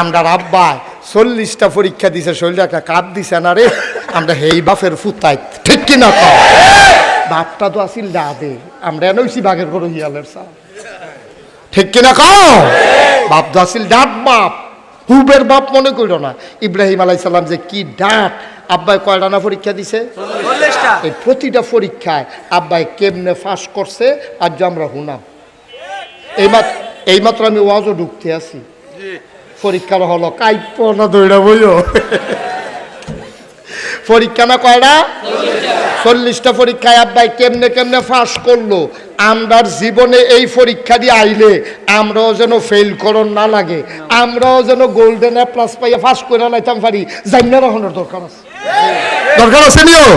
আমরা আব্বায় 40টা পরীক্ষা দিছে, শরীরে একটা কাপ দিছে না রে, আমরা হেই বাপের ফুতাই, ঠিক কিনা কও? বাপটা তো আসিল দাদে, আমরা নইছি বাঘের গরু হিয়ালের সা, ঠিক কিনা কও? বাপ তো আসিল ডাট বাপ, হুবের বাপ মনে করো না। ইব্রাহিম আলাইহিস সালাম যে কি ডাট, আব্বাই কয়টা না পরীক্ষা দিছে? 40টা। এই প্রতিটা পরীক্ষায় আব্বাই কেমনে ফাঁস করছে আজ আমরা হুনাম। এইমাত্র আমি ওয়াজও ঢুকতে আছি, পরীক্ষার হলো কাইপ না দৌড়া বইও, পরীক্ষা না কয়টা? 40টা পরীক্ষায় আব্বাই কেমনে কেমনে ফাঁস করলো। আমরার জীবনে এই পরীক্ষা দিয়ে আইলে আমরাও যেন ফেল করন না লাগে, আমরাও যেন গোল্ডেন এ প্লাস পাইয়া ফাঁস করে লাইতাম পারি, জান্নার রহনের দরকার আছে, দরকার আছে নিও।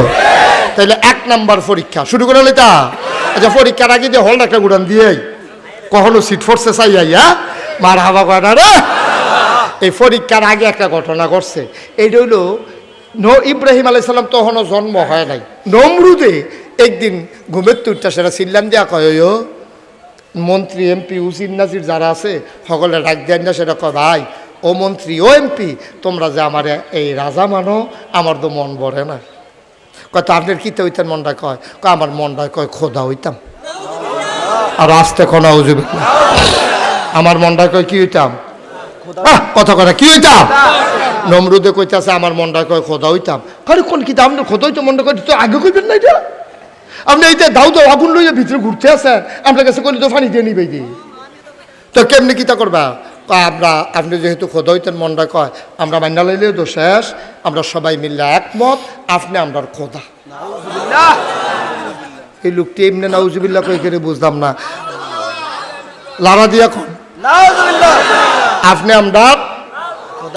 তাইলে 1 নাম্বার পরীক্ষা শুরু করে লইতা। আচ্ছা, পরীক্ষার আগে যে হল একটা গুড়ান দিয়ে কখনো সিট ফোর্সে চাই আইয়া মার হাবা কয়টা রে। এই পরীক্ষার আগে একটা ঘটনা ঘটছে, এইটা হইলো ইব্রাহিম আলাইহিস সালাম তখনও জন্ম হয় নাই। নমরুদে একদিন ঘুমের তুরটা সেটা চিল্লান দিয়া কয়, ও মন্ত্রী এমপি উজির নাজির যারা আছে সকলে ডাক দেন না, সেটা কয় ভাই ও মন্ত্রী ও এমপি তোমরা যে আমার এই রাজা মানো, আমার তো মন ভরে না। কয় তো আপনার কিতে হইতেন মনটা? কয় আমার মনটা কয় খোদা হইতাম। আর আসতে কোনা উজুবে আমার মনটা কয় কি হইতাম? কথা কথা কি হইতাম? নমরুদে কইতাছে আমার মনটা কয় খোদা হইতাম। আরে কোন কিতাব আপনি খোদা হইতো মনটা কয় তো আগে কইবেন না এটা? আপনি এইটা দাও তো আগুন লইয়া ভিতরে ঘুরতে আছেন, আপনার কাছে কইলে তো পানি দিয়ে নিবে দি, তো কেমনি কিতা করবা? আমরা আপনি যেহেতু খোদা হইতেন মনটা কয় আমরা মান্না লাইলেও তো শেষ, আমরা সবাই মিললে একমত আপনি আমরার খোদা। এই লোকটি এমনি নাউজুবিল্লাহ কই করে বুঝলাম না, লারা দিয়া কোন আপনি আমরা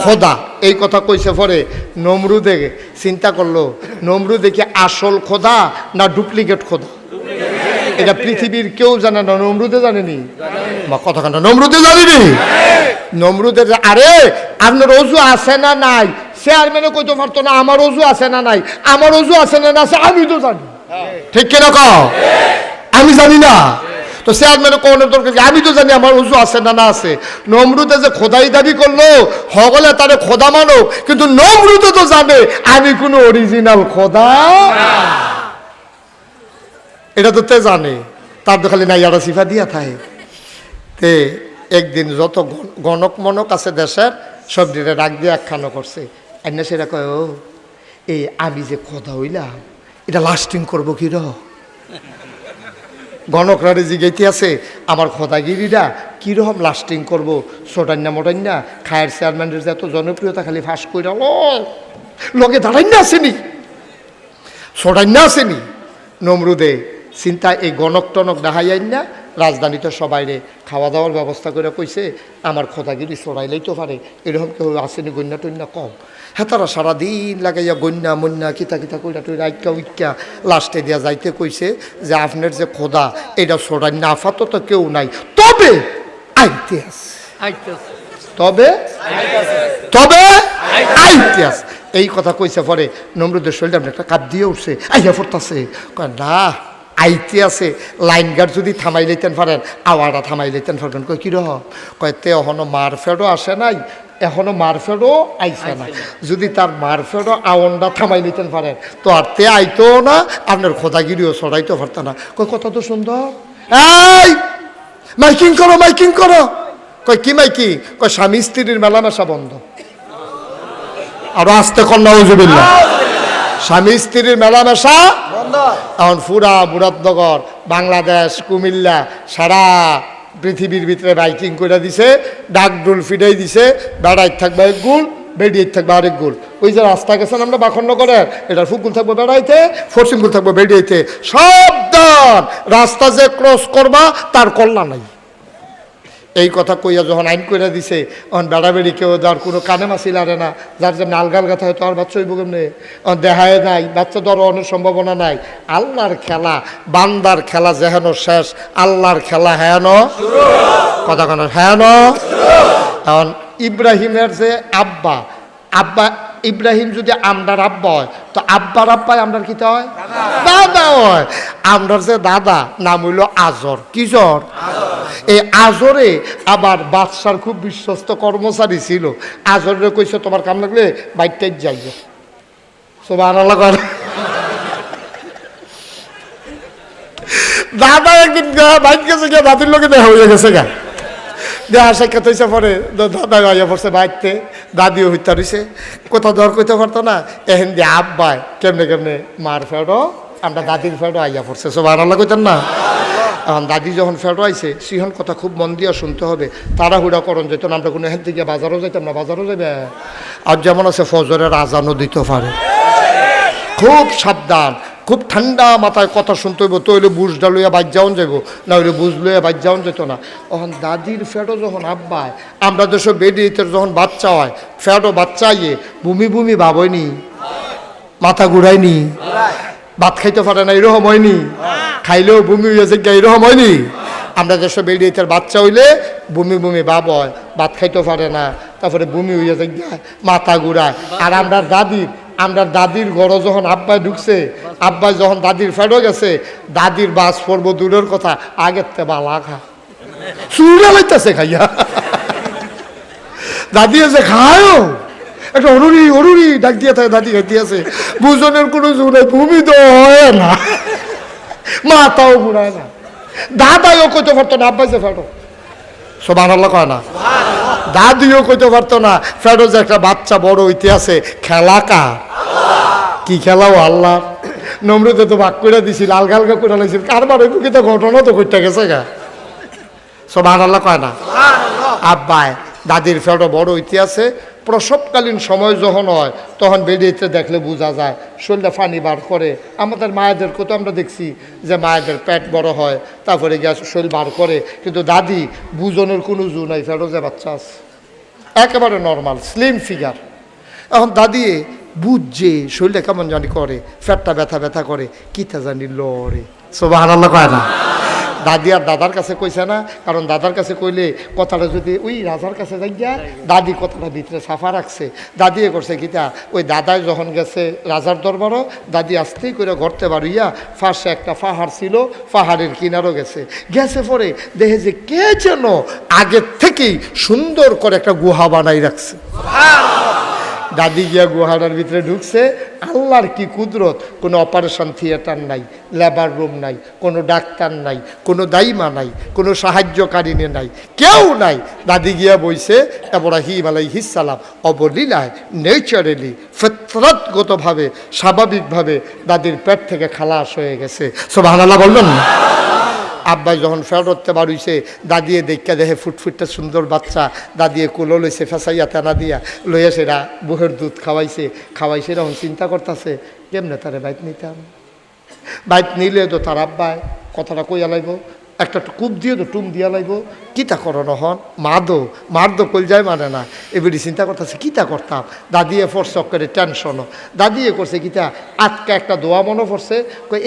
খোদা এই কথা কইছে। পরে নমরুদে চিন্তা করলো, নমরুদে কি আসল খোদা না ডুপ্লিকেট খোদা? এটা পৃথিবীর কেউ জানে না, নমরুদে জানেনি। কথা কেন নমরুদে জানেনি? নমরুদের আরে আপনার অজু আছে না নাই চেয়ারম্যানে কইতে পারতো না আমার অজু আছে না নাই, আমার অজু আছে না না আছে আমি তো জানি, ঠিক কিনা কও? আমি জানি না তো চেয়ারম্যানে কোনের দরকার, আমি তো জানি আমার উজু আছে না না আছে। নমরুদে যে খোদাই দাবি করলো হগলে তারে খোদা মানো, কিন্তু নমরুদে তো জানে আমি কোনো অরিজিনাল খোদা, এটা তো তে জানে, তার তো খালি নাইয়ারা সিফা দিয়া থাকে। তে একদিন যত গণক মনক আছে দেশের সব দিনে ডাক দিয়ে একখানো করছে, এনে সেটা কয় ও এই আমি যে খোদা হইলাম এটা লাস্টিং করবো কি র? গণকরারে জিগাইতে আছে আমার খোদাগিরিরা কীরকম লাস্টিং করবো, সোটান্না মোটান্না খায়ের চেয়ারম্যানের যে এত জনপ্রিয়তা খালি ফাঁস করে লগে দাঁড়াইনা আসেনি, সোটান্না আসেনি। নমরুদে চিন্তা এই গণক টনক দেখাইয়াই না রাজধানীতে সবাই রে খাওয়া দাওয়ার ব্যবস্থা করে কইছে আমার খোদাগিরি চড়াইলেই তো পারে, এরকম কেউ আসেনি গন্যা টন্যা কম। হ্যাঁ তারা সারাদিন লাগাইয়া গন্যা মন্যা কিতা কিতা কইরা টইরা আইকা উইকা লাস্টে দিয়া যাইতে কইছে যে আপনার যে খোদা এটা চড়াই না আপাতত কেউ নাই, তবে আইতে আছে, তবে তবে আইতে আছে। এই কথা কইছে পরে নমরুদের শরীরে আপনি একটা কাপ দিয়ে উঠছে, আইয়া পড়তাছে কয় না আইতে আছে, লাইন গার্ড যদি থামাই লইতেন পারেন আওয়ারা থামাই লইতেন পারবেন। কয় কিরহ? কয় তে এখনো মারফেডও আসে নাই, এখনো মারফেডও আইসে না, যদি তার মারফেডও আওয়ানটা থামাই লইতেন পারেন তো আর তে আইতো না, আপনার খোদাগিরিও ছড়াইতে পারত না। কয় কত তো সুন্দর, এই মাইকিং করো মাইকিং করো। কয় কি মাইকিং? কয় স্বামী স্ত্রীর মেলামেশা বন্ধ। আর আসতে কন্যা উজুবিল্লাহ, স্বামী স্ত্রীর মেলামেশা এখন পুরা মুরাদনগর বাংলাদেশ কুমিল্লা সারা পৃথিবীর ভিতরে বাইকিং করে দিছে, ডাকডুল ফিডাই দিছে, বেড়াই থাকবে এক গুল বেডিয়ে থাকবে আরেক গুল। ওই যে রাস্তা গেছেন আমরা বাখনগরের, এটার ফুকুল থাকবো বেড়াইতে, ফরসিমগুল থাকবো বেডিয়েতে, সাবধান রাস্তা যে ক্রস করবা তার কল্যাণ নাই। এই কথা কইয়া যখন আইন কইরা দিছে অন বেড়াবেড়ি কেউ যার কোনো কানে মাছি লারে না, যার যেমন আলগাল গাথা হয়তো আর বাচ্চা হইব কেমনে দেখায় নাই, বাচ্চা ধরো অনেক সম্ভাবনা নাই। আল্লাহর খেলা বান্দার খেলা যেহেন শেষ, আল্লাহর খেলা হেন কথা কেন হেন। এখন ইব্রাহিমের যে আব্বা ইব্রাহিম যদি আমরার আব্বা হয় তো আব্বার আব্বাই আমরার কিতা হয়? দাদা হয়। আমরার যে দাদা নাম হইল আজর। কি জ্বর? এই আজরে আবার বাদশার খুব বিশ্বস্ত কর্মচারী ছিল। আজরে কইছে তোমার কাম লাগলে বাইকটাই যাইবে। সুবহানাল্লাহ। দাদা একদিন বাইক গেছে গিয়ে দাদির লোকে দেখা হয়ে গেছে গা, দেহা সাক্ষাৎ হয়েছে। পরে দাদা আইয়া পড়ছে বাইকতে, দাদিও হইতে রয়েছে, কোথাও দর কইতে পারতো না। এহেন দিয়ে আব্বায় কেমনে কেমনে মার ফেরো আমরা দাদির ফেরো আইয়া পড়ছে। সুবহানাল্লাহ কইতেন না? এখন দাদি যখন ফেরো আইছে সিহন কথা খুব মন দিয়ে শুনতে হবে। তাড়াহুড়া করণ যেত না, আমরা কোনো এখান থেকে বাজারও যাইতাম না। বাজারও যাবে আর যেমন আছে ফজরের আজানও দিতে পারে। খুব সাবধান, খুব ঠান্ডা মাথায় কথা শুনতে হইব। তো হইলে বুঝডা লইয়া বাইর যাওন যাইব, না হইলে বুঝ লইয়া বাইর যাওন যেত না। তখন দাদির ফ্যাটও যখন আব্বায় আমরা দেশের বেডিতে যখন বাচ্চা হয়, ফ্যাটও বাচ্চা আইয়ে বমি বমি ভাবইনি, মাথা ঘুরায়নি, ভাত খাইতে পারে না এরকম হয়নি, খাইলেও বমি হয়ে যায় এরকম হয়নি। আমরা দেশের বেডিতে বাচ্চা হইলে বমি বমি ভাব হয়, ভাত খাইতে পারে না, তারপরে বমি হয়ে যায়, মাথা ঘুরায়। আর আমরা দাদির ঘরে যখন আব্বাই ঢুকছে, আব্বাই যখন দাদির ফেরো গেছে, দাদির বাস পড়বো দূরের কথা, আগের তে বালা খা চুরা লাইতেছে খাইয়া। দাদি আছে খায় একটা অরুরি ডাক দিয়ে থাকে, দাদি খাইতে আছে। বুঝনের কোনো জোর ভূমি তো হয় না, মাথাও ঘুরায় না। দাদাইও কইতে পারতো না আব্বাই যে ফেরো। সুবহানাল্লাহ কয় না? দাদিও কইতে পারতো না ফেরো যে একটা বাচ্চা বড় হইতে আছে। খেলা কা কি খেলাও আল্লাহ। নমরুদে তো ভাগ করে দিছিল, আলগা আলগা করে লাইছিল। কারবার ওই বুকে তো ঘটনা তো করতে গেছে গা। সুবহানাল্লাহ কয় না? আব্বাই দাদির ফেরো বড় হইতে আছে। প্রসবকালীন সময় যখন হয় তখন বেরিয়েতে দেখলে বোঝা যায়, শরীরে পানি বার করে। আমাদের মায়েদেরকে তো আমরা দেখছি যে মায়েদের পেট বড় হয়, তারপরে গ্যাস শরীর বার করে। কিন্তু দাদি বুঝনের কোনো জু নাই, ফেরো যে বাচ্চা আছে একেবারে নর্মাল স্লিম ফিগার। এখন দাদি বুঝছে শরীরটা কেমন জানি করে, ফ্যাটটা ব্যথা ব্যথা করে, কিতা জানি লড়ে। সুবহানাল্লাহ কয় না? দাদি আর দাদার কাছে কইছে না, কারণ দাদার কাছে কইলে কথাটা যদি ওই রাজার কাছে যাই গিয়া, দাদি কথাটা ভিতরে সাফা রাখছে। দাদি এ করছে কিতা, ওই দাদাই যখন গেছে রাজার দরবারও, দাদি আস্তেই করে ঘরতে বাড়িয়া ফাঁসে একটা পাহাড় ছিল, পাহাড়ের কিনারও গেছে পরে দেখে যে কে যেন আগের থেকেই সুন্দর করে একটা গুহা বানাই রাখছে। দাদি গিয়া গুহাটার ভিতরে ঢুকছে। আল্লাহর কি কুদরত, কোনো অপারেশন থিয়েটার নাই, লেবার রুম নাই, কোনো ডাক্তার নাই, কোনো দাইমা নাই, কোনো সাহায্যকারিনী নাই, কেউ নাই। দাদি গিয়া বইছে। ইব্রাহিম আলাইহিস সালাম অবলীলায় নেচারালি ফিতরতগতভাবে স্বাভাবিকভাবে দাদির পেট থেকে খালাস হয়ে গেছে। সুবহানাল্লাহ বলবেন না? আব্বাই যখন ফেরতে বাড়িছে, দাদিয়ে দেখা দেখে ফুটফুটটা সুন্দর বাচ্চা, দাদিয়ে কুলো লইছে ফেসাইয়া তেনা দিয়া লইয়া সেরা বুহের দুধ খাওয়াইছে। তখন চিন্তা করতেছে কেমনে তারে বাইত নিতাম। বাইত নিলে তো তার আব্বাই কথাটা কইয়া লাইব, একটা কূপ দিয়ে তো টুম দিয়া লাইব। কিতা করো হন মার দো কইল যায় মানে না। এবারে চিন্তা করতেছে কিতা করতাম। দাদিয়ে ফোরস করে টেনশনও। দাদিয়ে করছে কিতা আজকে একটা দোয়া মনে পড়ছে,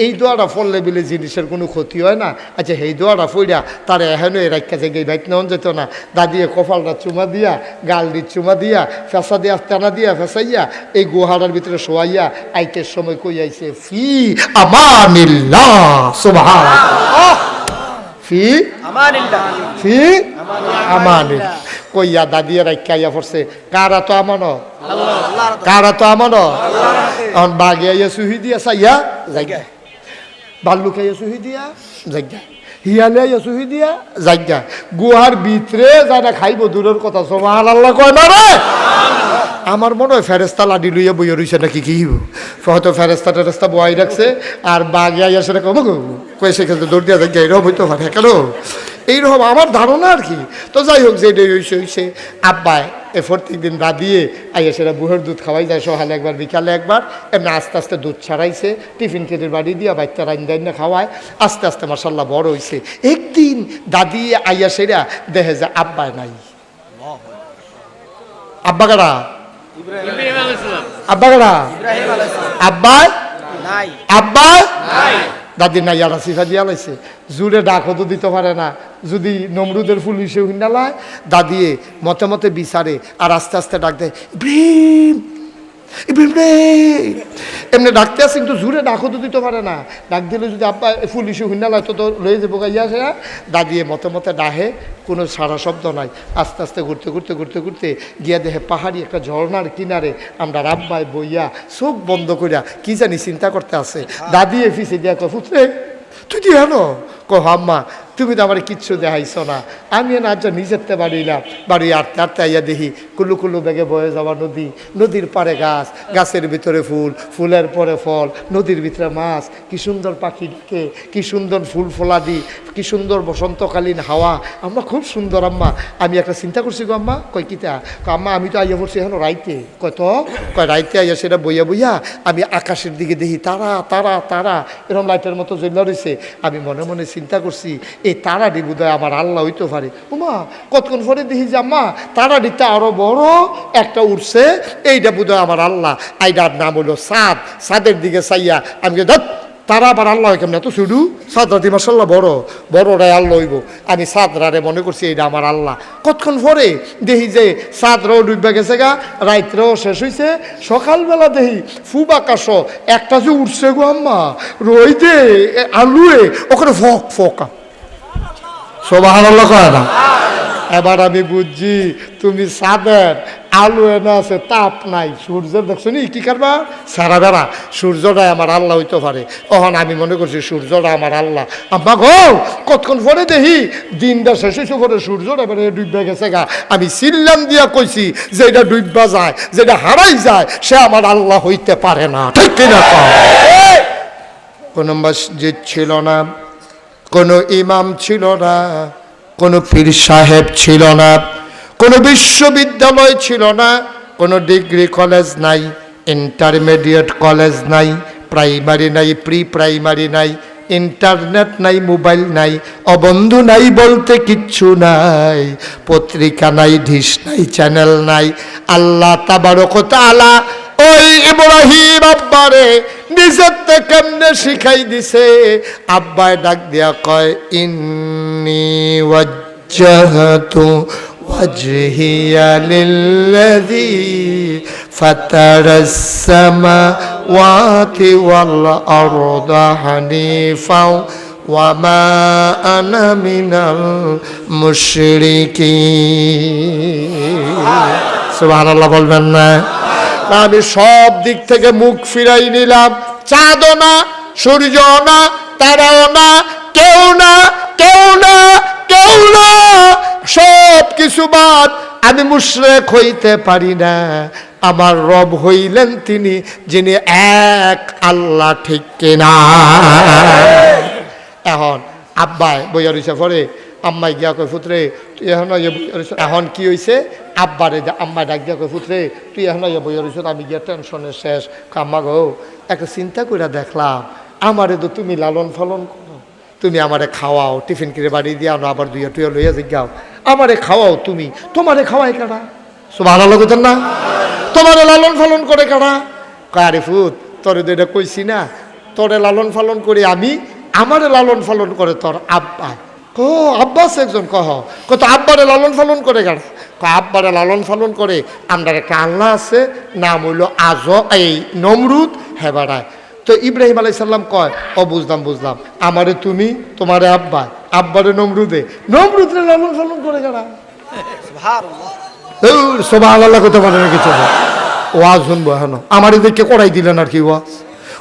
এই দোয়াটা ফললে বলে জিনিসের কোনো ক্ষতি হয় না। আচ্ছা এই দোয়াটা ফইরা তার এহেনও রাখা যায় বাইক নেওয়া যেত না। দাদিয়ে কপালটা চুমা দিয়া, গালডি চুমা দিয়া, ফেসা দিয়া তেনা দিয়া ফেসাইয়া এই গুহাটার ভিতরে শোয়াইয়া আইটের সময় কই আইছে ফি আমানিল্লাহ। সুবহানাল্লাহ। ফি আমানিল্লাহ কইয়া দাদিয়া রাইয়া পড়ছে। কারা তো আমানত, কারা তো আমানত। এখন বাঘে আইয়া সুহি দিয়া চাইয়া জায়গা, বাল্লুক আইয়া সুহি দিয়া জায়গা, হিয়ালে আইয়া সুহি দিয়া জায়গা। গুহার ভিতরে যারা খাইব দূরের কথা। সুবহানাল্লাহ কয় না রে? আমার মনে হয় ফেরেস্তা লাডি লইয়া বইয়া রইছে নাকি কি হয়তো ফেরেস্তা টেরেস্তা বয়াই রাখছে। আর বাঘে আইয়া সেটা কব কয়ে সেখানে দৌড় দিয়া জায়গা এরকম হইতে পারে কেন, এইরকম আমার ধারণা আর কি। তো যাই হোক যে হইছে আব্বাই এ প্রত্যেক দিন দাদিয়ে আইয়া সেটা বুহের দুধ খাওয়াই যায়, সকালে একবার বিকালে একবার। এমনি আস্তে আস্তে দুধ ছাড়াইছে, টিফিন কেটের বাড়ি দিয়া বাচ্চা রাইন খাওয়ায়। আস্তে আস্তে মাশাল্লাহ বড় হইছে। একদিন দাদি আইয়া সেরা দেখে যে আব্বাই নাই। আব্বা কারা? আব্বা কারা? আব্বাই আব্বাই দাদির নাই আর সিফা দিয়া লাইছে। জুড়ে ডাকও তো দিতে পারে না, যদি নমরুদের পুলিশে হিন্দালায় দাদিয়ে মতে মতে বিচারে। আর আস্তে আস্তে ডাক দেয় ইব্রাহিম ইব্রাহিম রে এমনি ডাকতে আসে, কিন্তু জোরে ডাকও তো দিতে পারে না। ডাক দিলে যদি আব্বা পুলিশে হুন্নালায় তো লয়ে যাবো গাইয়া আসে না, দাদিয়ে মতে মতে ডাহে, কোনো সারা শব্দ নাই। আস্তে আস্তে ঘুরতে ঘুরতে ঘুরতে ঘুরতে গিয়া দেখে পাহাড়ি একটা ঝর্ণার কিনারে আমরা রাব্বাই বইয়া চোখ বন্ধ করিয়া কি জানি চিন্তা করতে আছে। দাদি এফিসে দিয়া কয় পুত্রে তুই দিয়ে আনো, কহ আম্মা তুমি তো আমার কিচ্ছু দেখাইছ না। আমি না আজ নিজেরতে বাড়িলাম, বাড়ি আটতে আটতে আইয়া দেখি কুলু কুলু বেগে বয়ে যাওয়া নদী, নদীর পাড়ে গাছ, গাছের ভিতরে ফুল, ফুলের পরে ফল, নদীর ভিতরে মাছ, কি সুন্দর পাখি ডাকে, কি সুন্দর ফুল ফলাদি, কি সুন্দর বসন্তকালীন হাওয়া। আম্মা খুব সুন্দর আম্মা। আমি একটা চিন্তা করছি গো আম্মা। কয় কিতা? আম্মা আমি তো আইয়া পড়ছি এখন রাইতে। কয় তো কয় রাইতে আইয়া সেটা বইয়া বইয়া আমি আকাশের দিকে দেখি তারা তারা তারা এরকম লাইটের মতো জ্বলা রয়েছে। আমি মনে মনে চিন্তা করছি এই তারাডি বোধহয় আমার আল্লাহ হইতে পারে। ওমা কতক্ষণ পরে দেখি যে আম্মা তারাডিটা আরো বড় একটা উঠছে, এইটা বোধহয় আমার আল্লাহ। আইডার নাম হলো চাঁদ। চাঁদের দিকে চাইয়া আমি তারা আবার আল্লাহ কেমন এত শুধু চাঁদ রাতি মাসাল্লাহ বড় বড়টাই আল্লাহ হইব। আমি চাঁদ রারে মনে করছি এইটা আমার আল্লাহ। কতক্ষণ পরে দেখি যে চাঁদরাও ডুববে গেছে গা, রাইতরাও শেষ হয়েছে। সকালবেলা দেখি ফুব আকাশ একটা যে উঠছে গো আম্মা, রই দে আলুয়ে ওখানে ফক ফকা সুবহানাল্লাহ কয় না। এবার আমি বুঝছি তুমি চাঁদের আলু এনে আছে, তাপ নাই, সূর্যের দেখছো নি কি কারবা সারা বেড়া, সূর্যটাই আমার আল্লাহ হইতে পারে। তখন আমি মনে করছি সূর্যটা আমার আল্লাহ। আম্মা গো কতক্ষণ পরে দেখি দিনটা শেষ হয়েছে, পরে সূর্যটা এবারে ডুববে গেছে গা। আমি চিল্লাম দিয়া কইছি যে এটা ডুববা যায়, যেটা হারাই যায় সে আমার আল্লাহ হইতে পারে না, ঠিক কিনা? কোনো মসজিদ ছিল না, কোনো ইমাম ছিল না, কোনো পীর সাহেব ছিল না, কোনো বিশ্ববিদ্যালয় ছিল না, কোনো ডিগ্রি কলেজ নাই, ইন্টারমিডিয়েট কলেজ নাই, প্রাইমারি নাই, প্রি প্রাইমারি নাই, ইন্টারনেট নাই, মোবাইল নাই, অবন্ধু নাই বলতে কিচ্ছু নাই, পত্রিকা নাই, ডিশ নাই, চ্যানেল নাই। আল্লাহ তাবারক ওয়া তাআলা ওই ইব্রাহিম আব্বারে নিজের থেকে কেমনে শিখাই দিছে। আব্বায় ডাক দিয়া কয় ইন্নী ওয়াজ্জাহতু ওয়াজহিয়া লিল্লাযী ফাতারাস সামাওয়াতি ওয়াল আরদা হানিফাও ওয়া মা আনা মিনাল মুশরিকিন। সুবহানাল্লাহ বলবেন না? আমি সব দিক থেকে মুখ ফিরাই নিলাম। চাঁদও না, সূর্যও না, তারাও না, কেউ না, কেউ না, কেউ না, সব কিছু বাদ। আমি মুশরিক হইতে পারি না। আমার রব হইলেন তিনি যিনি এক আল্লাহ, ঠিক কিনা? এখন আব্বাই বইয়া রইছে পরে আম্মাই গিয়া কয় পুত্রে তুই এখন এখন কি হয়েছে? আব্বারে আম্মা ডাক দিয়া কয় পুত্রে তুই এখন বইয়া রইছ, আমি গিয়া টেনশনের শেষ। আম্মা গো একটা চিন্তা করে দেখলাম, আমারে তো তুমি লালন পালন করো, তুমি আমারে খাওয়াও, টিফিন করে বাড়ি দিয়ে আনো, আবার দুইয়া টুইয়া লইয়া জিজ্ঞাও, আমারে খাওয়াও তুমি, তোমারে খাওয়াই কারা? সুবহানাল্লাহ কইতেন না? তোমারে লালন পালন করে কারা? আরে ফুত তোরে তো এটা কইছি না, তোরে লালন পালন করি আমি, আমারে লালন পালন করে তোর আব্বা। ও আব্বাস একজন কহ কত আব্বারে লালন পালন করে গাড়া? আব্বারে লালন পালন করে আমরা একটা আল্লাহ আছে, নাম হইল এই নমরুদ, হ্যাঁ বাড়ায়। তো ইব্রাহিম আলাইহিস সালাম কয় ও বুঝলাম বুঝলাম, আমারে তুমি, তোমারে আব্বা, আব্বারে নমরুদে, নমরুদরে লালন পালন করে গাড়া। সুবহানাল্লাহ কত মানে কিছু ওয়াজ শুনবো এখন আমার এদিকে করাই দিলেন আর কি ওয়াজ,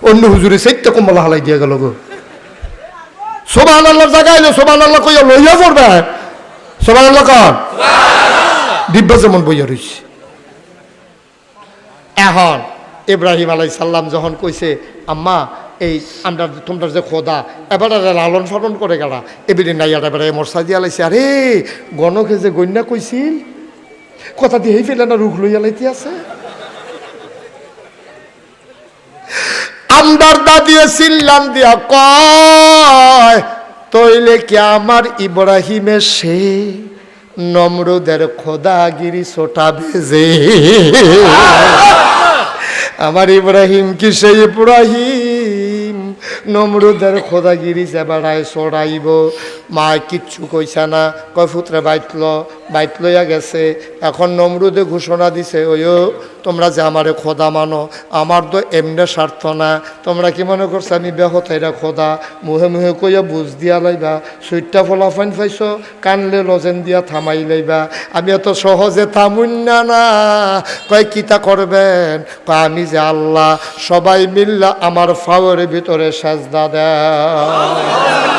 অন্য হুজুরে সেইটা কম্বলা হালাই দিয়ে গেল গো। সুবহানাল্লাহর জায়গায় সুবহানাল্লাহ কইয়া লইয়া পড়বে, সুবহানাল্লাহ কর দিব্যা যেমন বইয়া রইছে। এখন ইব্রাহিম আলাইহিস সালাম যখন কইছে আম্মা এই আমরা তোমরা যে খোদা এবারে লালন পালন করে গেলা, এবারে নাইয়া এবারে মরসা দিয়া লাইছে। আরে গণকে যে গন্যা কইছিল কথা দিয়ে ফেলে না রুখ লইয়া লাইতে আছে। আমদার দাদিয়ে চিল্লান দিয়া কয় তইলে কি আমার ইব্রাহিমের সে নমরুদের খোদাগিরি ছোটা ভেজে? আমার ইব্রাহিম কি সেই ইব্রাহিম নমরুদের খোদাগিরি যে বেড়ায় ছড়াইব? মা কিচ্ছু কইছে না, কয় পুত্রে বাইত লইয়া গেছে। এখন নমরুদে ঘোষণা দিছে, ওইও তোমরা যে আমারে খোদা মানো, আমার তো এমনি স্বার্থ না। তোমরা কি মনে করছো আমি বেহতাইরা খোদা? মুহে মুহে কইয়া বুঝ দিয়া লাইবা, সুইটটা ফলাফাইন পাইছো, কানলে লজেন দিয়া থামাই লাইবা। আমি এত সহজে থামুন না। কয় কিতা করবেন? কয় আমি যে আল্লাহ, সবাই মিল্লা আমার ফাওয়ারের ভিতরে সাজদা দেয়।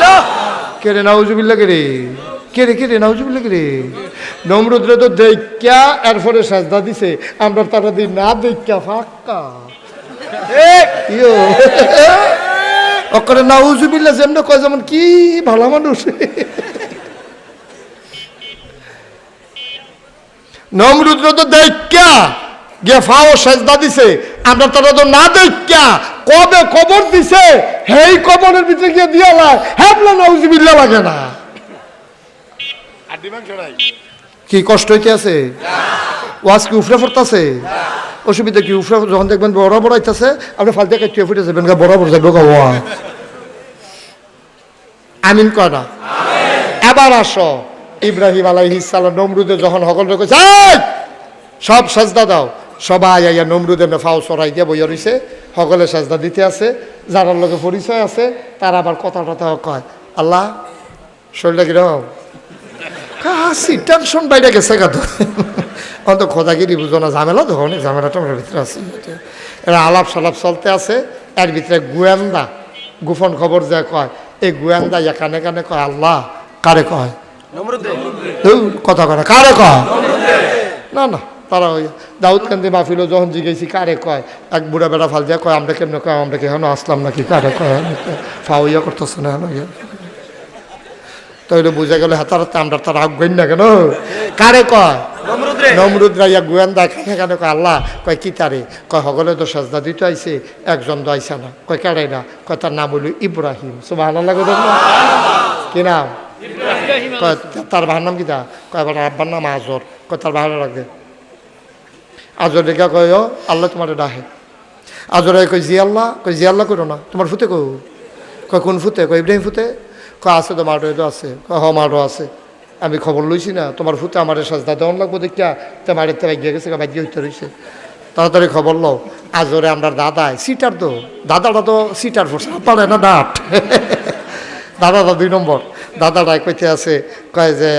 কেরে নাউজুবিল্লাহ, কেরে নাউজুবিল্লাহ, কেরে নমরুদরে তো দেখা এরপরে সাজদা দিছে, আমরা তারা দিই না দেখা ফাঁকা অকরে নাউজুবিল্লাহ যেমন কয়, যেমন কি ভালো মানুষ। নমরুদরে তো দেখা গিয়ে ফাও সাজদা দিছে, আমরা তারা তো না দেখা কবে কবর দিছে, হেই কবরের ভিতরে গিয়ে দিয়া লাই হ্যাবলা নাউজুবিল্লাহ লাগে না। কি কষ্ট হইতে আছে? ওয়াজ কি উফরে পড়তেছে? অসুবিধা কি? উফরে যখন দেখবেন বড় বড় আইতেছে, আপনি ফালতে কাটিয়ে ফুটে যাবেন, বরাবর যাবে। আমিন কয়না? এবার আসো, ইব্রাহিম আলাইহিস সালাম নমরুদে যখন হকল রেখে সব সাজদা দাও, সবাই আইয়া নমরুদের ফাও সরাই দিয়ে বইয়া রয়েছে, সকলে সাজদা দিতে আছে। যার লোকে পরিচয় আছে তারা আবার কথা টথা কয়, আল্লাহ শরীরটা কিরকম? হাসি টেনশন বাইরে গেছে গাতো অন্ত খোদাগিরি বুঝো না, ঝামেলা তো অনেক ঝামেলাটা আমার ভিতরে আছে। এরা আলাপ সালাপ চলতে আছে, এর ভিতরে গোয়েন্দা গোপন খবর যা কয়, এই গোয়েন্দা ইয়া কানে কানে কয়, আল্লাহ কারে কয়? কথা কয় না, কারে কয়? না না, তারা ওই দাউদ কান্দি মাহফিলও যখন জিজ্ঞেসি কারে কয়, এক বুড়া বেড়া ফাল দিয়া কয়, আমরা কেমন কয়, আমরা কি এখন আসলাম নাকি? কারে কয়? ফাও ইয়া করতেছে না ইয়া। তাইলে বুঝা গেল হাতার হাতে আমরা তার আগ্রহ না কেন? কারে কয়? নমরুদরা ইয়া গোয়েন্দা কানে কানে কয়, আল্লাহ কয় কি তারে কয়? সকলে তো সাজদা দিতে আইছে, একজন তো আইসা না। কয় কারাই না? কয় তার নাম হইল ইব্রাহিম। সুবহানাল্লাহ। কি নাম? কয় তার ভাইয়ের নাম কিতা? কয় আবার আব্বার নাম আজর। কয় তার ভালো লাগে আজর রেখা। কয় আল্লাহ তোমার ডাহে। আজরে কয় জি আল্লাহ। কয় জি আল্লাহ করো না, তোমার ফুতে কো? কয় কোন ফুতে? কয় ইব্রাহিম ফুতে। কয় আছে তো, মারো তো আছে। কয় হ মারো আছে, আমি খবর লইছি না, তোমার ফুতে আমার সাজদা দেওয়ান লাগবো দেখিয়া তো মারের তো বাগিয়ে গেছে, বাগিয়ে হইতে রয়েছে, তাড়াতাড়ি খবর লও। আজরে আমরা দাদায় সিটার তো, দাদাটা তো সিটার ফোর্স পারে না ডাট দাদাটা 2 নম্বর। দাদাটাই কইতে আছে, কয় যে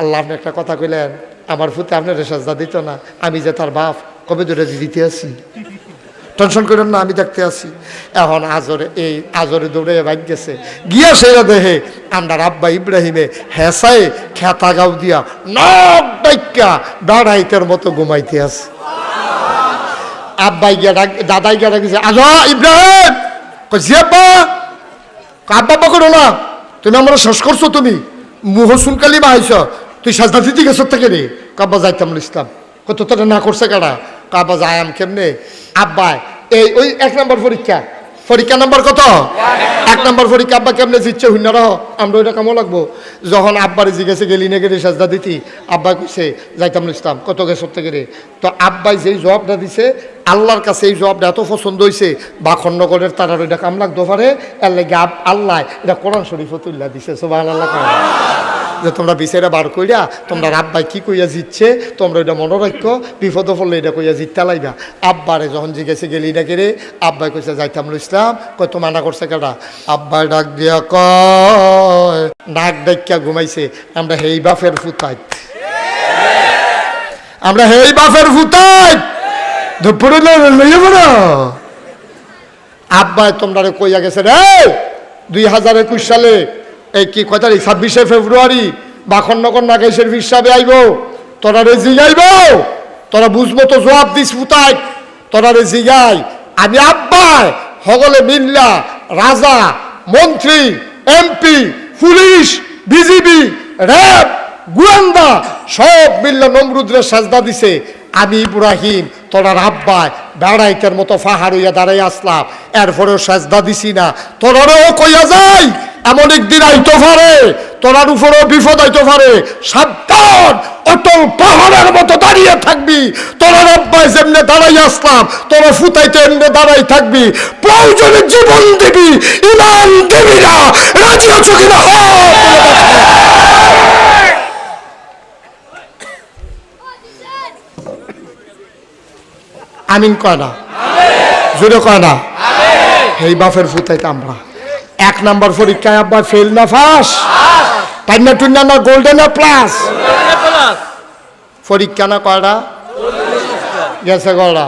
আল্লাহ আপনি একটা কথা কইলেন, আমার ফুতে আপনার সাজদা দিত না, আমি যে তার বাপ কবে ধরে দিতে আসি, টেনশন করেন না, আমি দেখতে আসি। এখন আজরে দৌড়ে বাইক গেছে, গিয়া সেরা দেহে আমরা আব্বা ইব্রাহিমে হেসায় খেতা গাও দিয়া নখ ডাইকা দাঁড়াইতের মতো ঘুমাইতে আছে। আব্বাই গিয়া দাদাই গিয়া ডাকছে, আজ ইব্রাহিম। কইছি আব্বা। আব্বা করো না, তুমি আমরা শেষ করছো, তুমি মুহ শুনকালি বা আইস, তুই সাজদা দিতে গেছ থেকে রে? কাব্বা যাইতাম ইসলাম। কত তোটা না করছে কারা? কাব্বা যায়াম কেমনে? আব্বা ওই 1 নম্বর পরীক্ষা নাম্বার কত? 1 নম্বর পরীক্ষা। আব্বা কেমনে জিতছে হুন্না রহ, আমরা ওইটা কামো লাগবো। যখন আব্বারে জিজ্ঞেসে গেলি না গেলে সাজদা দিতি, আব্বা কইছে যাইতাম ইসলাম। কত গেছ থেকে রে? তো আব্বাই যেই জবাবটা দিছে, আল্লাহর কাছে এই জবাবটা এত পছন্দ হয়েছে, বাখন্নগরের তারার ওইটা কাম লাগতে পারে, এর লাগে আল্লাহ এটা কোরআন শরীফ তুল্লা দিছে। সুবহানাল্লাহ। যে তোমরা বিচারা বার কইরা তোমরা আব্বাই কি কইয়া জিতছে তোমরা ওইটা মনে রাখো, বিপদ পড়লে এটা কইয়া জিততে লাইবা। আব্বারে যখন জিজ্ঞেসে গেলি না রে, আব্বাই কইছে যাইতাম ইসলাম। কয় তো মানা করছে কেটা? আব্বাই ডাক দিয়া কয়, নাক ডাকিয়া ঘুমাইছে, আমরা হেই বাপের ফুতাই, আমরা হেই বাপের ফুতাই দুপুরে লইয়া বড় আব্বাই তোমরা কইয়া গেছে রে 2021 সালে এই কি কয় তারিখ? 26শে ফেব্রুয়ারি বাখন্নগর নাগেশের হিসাবে আইব, তোরা রে জিগাইব, তোরা বুঝবো তো জবাব দিস ফুতাই, তোরা রে জিগাই। আমি আব্বাই হগলে মিল্লা রাজা, মন্ত্রী, এমপি, পুলিশ, বিজিবি, র্যাব, গোয়েন্দা সব মিল্লা নমরুদরে সাজদা দিছে। আমি ইব্রাহিম তোরার আব্বায় বেড়াইতের মতো ফাহার হইয়া দাঁড়াই আসলাম, এরপরেও সাজদা দিছি না। তোরারও কইয়া যাই এমন একদিন আইতো পারে তোরার উপরেও বিপদ হইতে পারে, সাবধান। অটল পাহাড়ের মতো দাঁড়িয়ে থাকবি। তোরা আব্বাই যেমনে দাঁড়াই আসলাম, তোরা ফুতাইতে এমনি দাঁড়াই থাকবি। প্রয়োজনে জীবন দিবি, ইমান দিবি না। রাজি আছো কিনা? আমিন কয় না? জোরে কয় না? এই বাপের ফুতাইতে আমরা 1 নাম্বার পরীক্ষায় আব্বা ফেল না ফাঁস, টাইনা টুন্না না গোল্ডেন না প্লাস। পরীক্ষা না কয়টা গেছে? কয়টা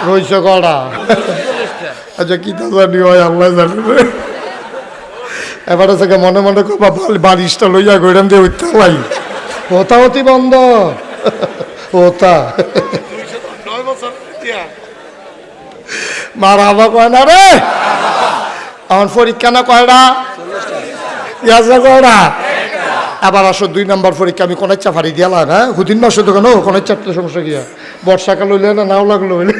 রইছে? কয়টা? আচ্ছা কি তো জানি হয়, আল্লাহ জানি। এবারে থেকে মনে মনে বারিশটা লইয়া গইরাম দিয়ে উঠতে লাই ওতা অতি বন্ধ ওতা মারা আবা কয় না রে। এখন পরীক্ষা না কয়টা গেছে? কয়টা? আবার আসো 2 নাম্বার পরীক্ষা। আমি কোন ফাড়ি দিয়ালাম, হ্যাঁ হুদিন মাসে দোকানো কোন চারটে সমস্যা গিয়া বর্ষাকাল হইলে না নাও লাগলো হইলে।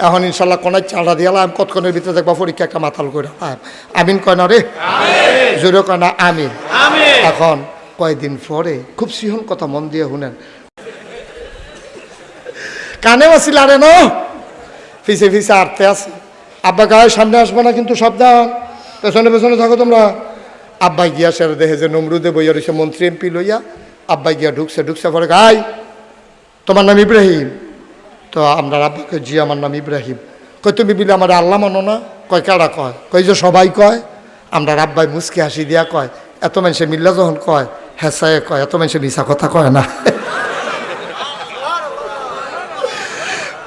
এখন ইনশাল্লাহ কোন চাটা দিয়ালাম, কতক্ষণের ভিতরে দেখবা পরীক্ষা একটা মাথাল করে। আমিন কয় না রে? জোরে কয় না আমিন? এখন কয়দিন পরে খুব সিহন কথা মন দিয়ে শুনেন, কানে বাসিল আরে ন ফিসে ফিসে আটতে আছে। আব্বা গায়ে সামনে আসবে না কিন্তু, সাবধান, পেছনে পেছনে থাকো তোমরা। আব্বাই গিয়া সেরে দেখে যে নমরুদে বইয়া রয়েছে মন্ত্রী এমপি লইয়া। আব্বাই গিয়া ঢুকছে পরে গাই তোমার নাম ইব্রাহিম? তো আমরা আব্বাকে জি আমার নাম ইব্রাহিম। কই তুমি বিলে আমার আল্লাহ মানো না? কয় কারা? কয় যে সবাই কয়। আমরা আব্বাই মুসকি হাসি দিয়া কয়, এত মানুষে মিল্লা যখন কয় হেসায় কয়, এত মানুষে মিশা কথা কয় না।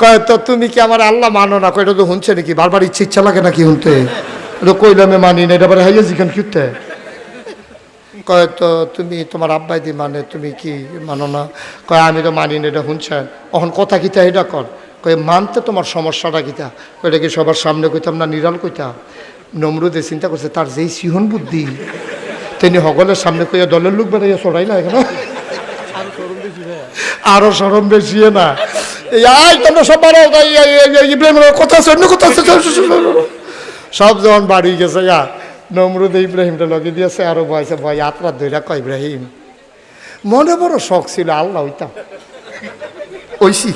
কয় তো তুমি কি আমার আল্লাহ মানো না? কয় এটা তো শুনছে নাকি? বারবার ইচ্ছা লাগে নাকি শুনতে? এটা কইলামে মানি না, এটা পরে হাইয়া জিখান কিতে। কয় তো তুমি তোমার আব্বাই দি মানে তুমি কি মানো না? কয় আমি তো মানি না, এটা শুনছেন। এখন কথা কিতা এটা কর। কয় মানতে তোমার সমস্যাটা কিতা? ওইটা কি সবার সামনে কইতাম না, নিরাল কইতাম? নমরুদে চিন্তা করছে তার যেই সিহন বুদ্ধি, তিনি সকলের সামনে কইয়া দলের লোক বেড়াইয়া সরাই না এখানে আরো সরম বেশি না। এই তোমরা সব ইব্রাহিমের কথা আছে, অন্য কথা আছে। সব যখন বাড়ি গেছে গা, নমরুদে ইব্রাহিমটা লগে দিয়েছে, আরো বয়সে ভয় আত্রা ধৈরা কয় ইব্রাহিম মনে বড় শখ ছিল আল্লাহ হইতাম, ওইসি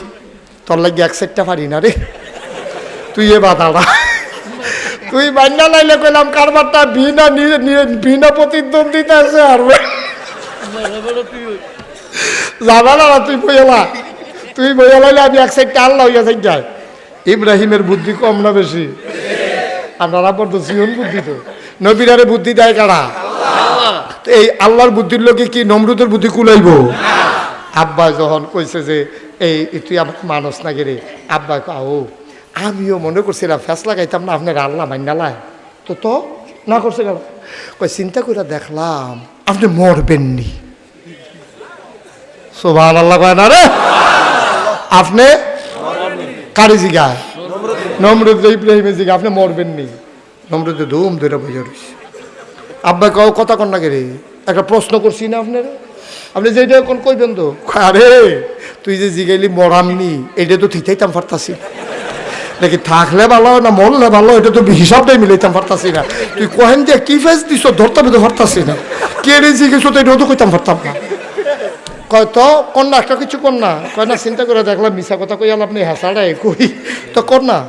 তোর লাগে 1 সেটটা পারি না রে, তুই এ বাধাটা তুই বান্না লাইলে কইলাম কারবারটা বিনা প্রতিদ্বন্দ্বিতা আছে। আর যাবা না তুই বইয়া লাইলে আমি 1 সেটটা আল্লাহ হইয়া যাই যায়। ইব্রাহিমের বুদ্ধি কম না বেশি? আপনারা পর তো জীবন বুদ্ধি, তো নবীরারে বুদ্ধি দেয় কারা? এই আল্লাহর বুদ্ধির লোকে কি নমরুদের বুদ্ধি কুলাইব? আব্বা যখন কইছে যে এই তুই আমার মানুষ না গেরে, আব্বা ও আমিও মনে করছিলাম ফেসলা গাইতাম না, আপনার আল্লাহ মান্নালায় তো না করছে গেল। কই চিন্তা করে দেখলাম আপনি মরবেননি। সুবহানাল্লাহ কয় না রে? আপনি কারি জিগায় নমরুদ ইব্রাহিমের জিগা আপনি মরবেননি। নমরুদে ধুম ধরে বইয়া রয়েছে। আব্বা কাউ কথা কন না গেরে, একটা প্রশ্ন করছি না আপনার, আপনি যেটা কোন কইবেন তো? আরে তুই যে জিগাইলি মরামনি, এটা তো থিতাইতাম পারতাছি নাকি, থাকলে ভালো না মরলে ভালো, এটা তো হিসাবটাই মিলাইতাম পারতাছি না। তুই কহেন দিয়ে কি ফেস দিস ধরতে তো পারতাছি না, কে রে জিজ্ঞেস তো এটাও তো কইতাম পারতাম না। কয় তো কর না, একটা কিছু কর না। কয় না চিন্তা করে দেখলাম মিশা কথা কইয়াল আপনি হেসাড়াই কই তো কর না।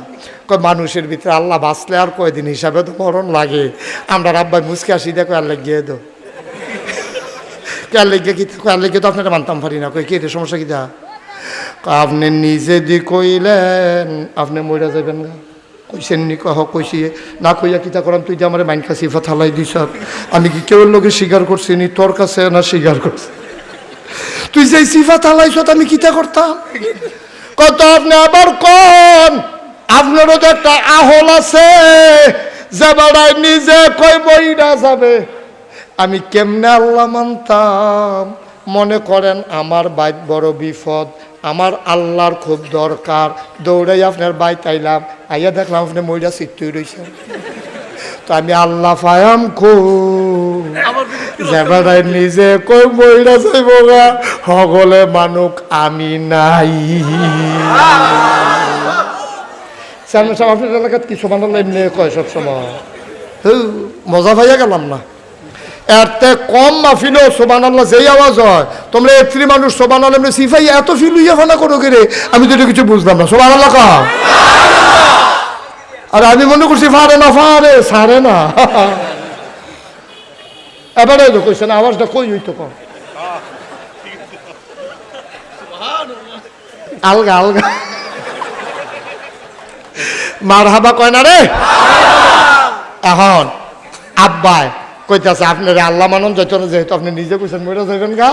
কয় মানুষের ভিতরে আল্লাহ বাঁচলে আর কয়দিন হিসাবে তো মরণ লাগে। আমরা আব্বাই মুসকে আসি দেখো আর লেগিয়ে দো আর লেগে কি আর লেগে তো আপনারা মানতাম পারি না। কই কি রে সমস্যা কিটা? আপনি নিজে দি কইলেন আপনি মইরা যাবেন গা, কইছেন নি? কহ কইছি না কইয়া কিতা করাম, তুই যে আমার মাইন কাছে ইফা থালাই দিস, আমি কি কেউ লোকে স্বীকার করছি নি? তোর কাছে না স্বীকার করছি, তুই যে সিফা থালাইছ আমি কিতা করতাম? কত আপনি আবার কোন আপনারও তো একটা আহল আছে যে বাড়ায় নিজে কই বইরা যাবে। আমি কেমনে আল্লাহ মানতাম? মনে করেন আমার বাইত বড় বিপদ, আমার আল্লাহর খুব দরকার, দৌড়াই আপনার বাইত আইলাম, আইয়া দেখলাম আপনি মইরা চিত্তই রয়েছেন। তো আমি আল্লাহ পায়াম খুব যেবারাই নিজে কই মইরা যাইব গা, সকলে মানুক আমি নাই। আপনার এলাকাত কিছু মানুষ এমনি কয় সবসময়, মজা পাইয়া গেলাম না। এরতে কম মাহফিল সুবহানাল্লাহ যেই আওয়াজ হয় তোমরা এত্রি মানুষ সুবহানাল্লাহ এমনি সিফাই এত ফিল হইয়া ফানা করো রে, আমি তো এটা কিছু বুঝলাম না। সুবহানাল্লাহ কা, আর আমি মনে করছি ফারে না ফারে সারে না। এবারে কইছে না আওয়াজটা কই হইতো কম আলগা আলগা মারহাবা কয় না রে। এখন আব্বায় কইতাছে আপনারা আল্লাহ মানন যাইতো না, যেহেতু আপনি নিজে কইছেন মরে যাবেন গা,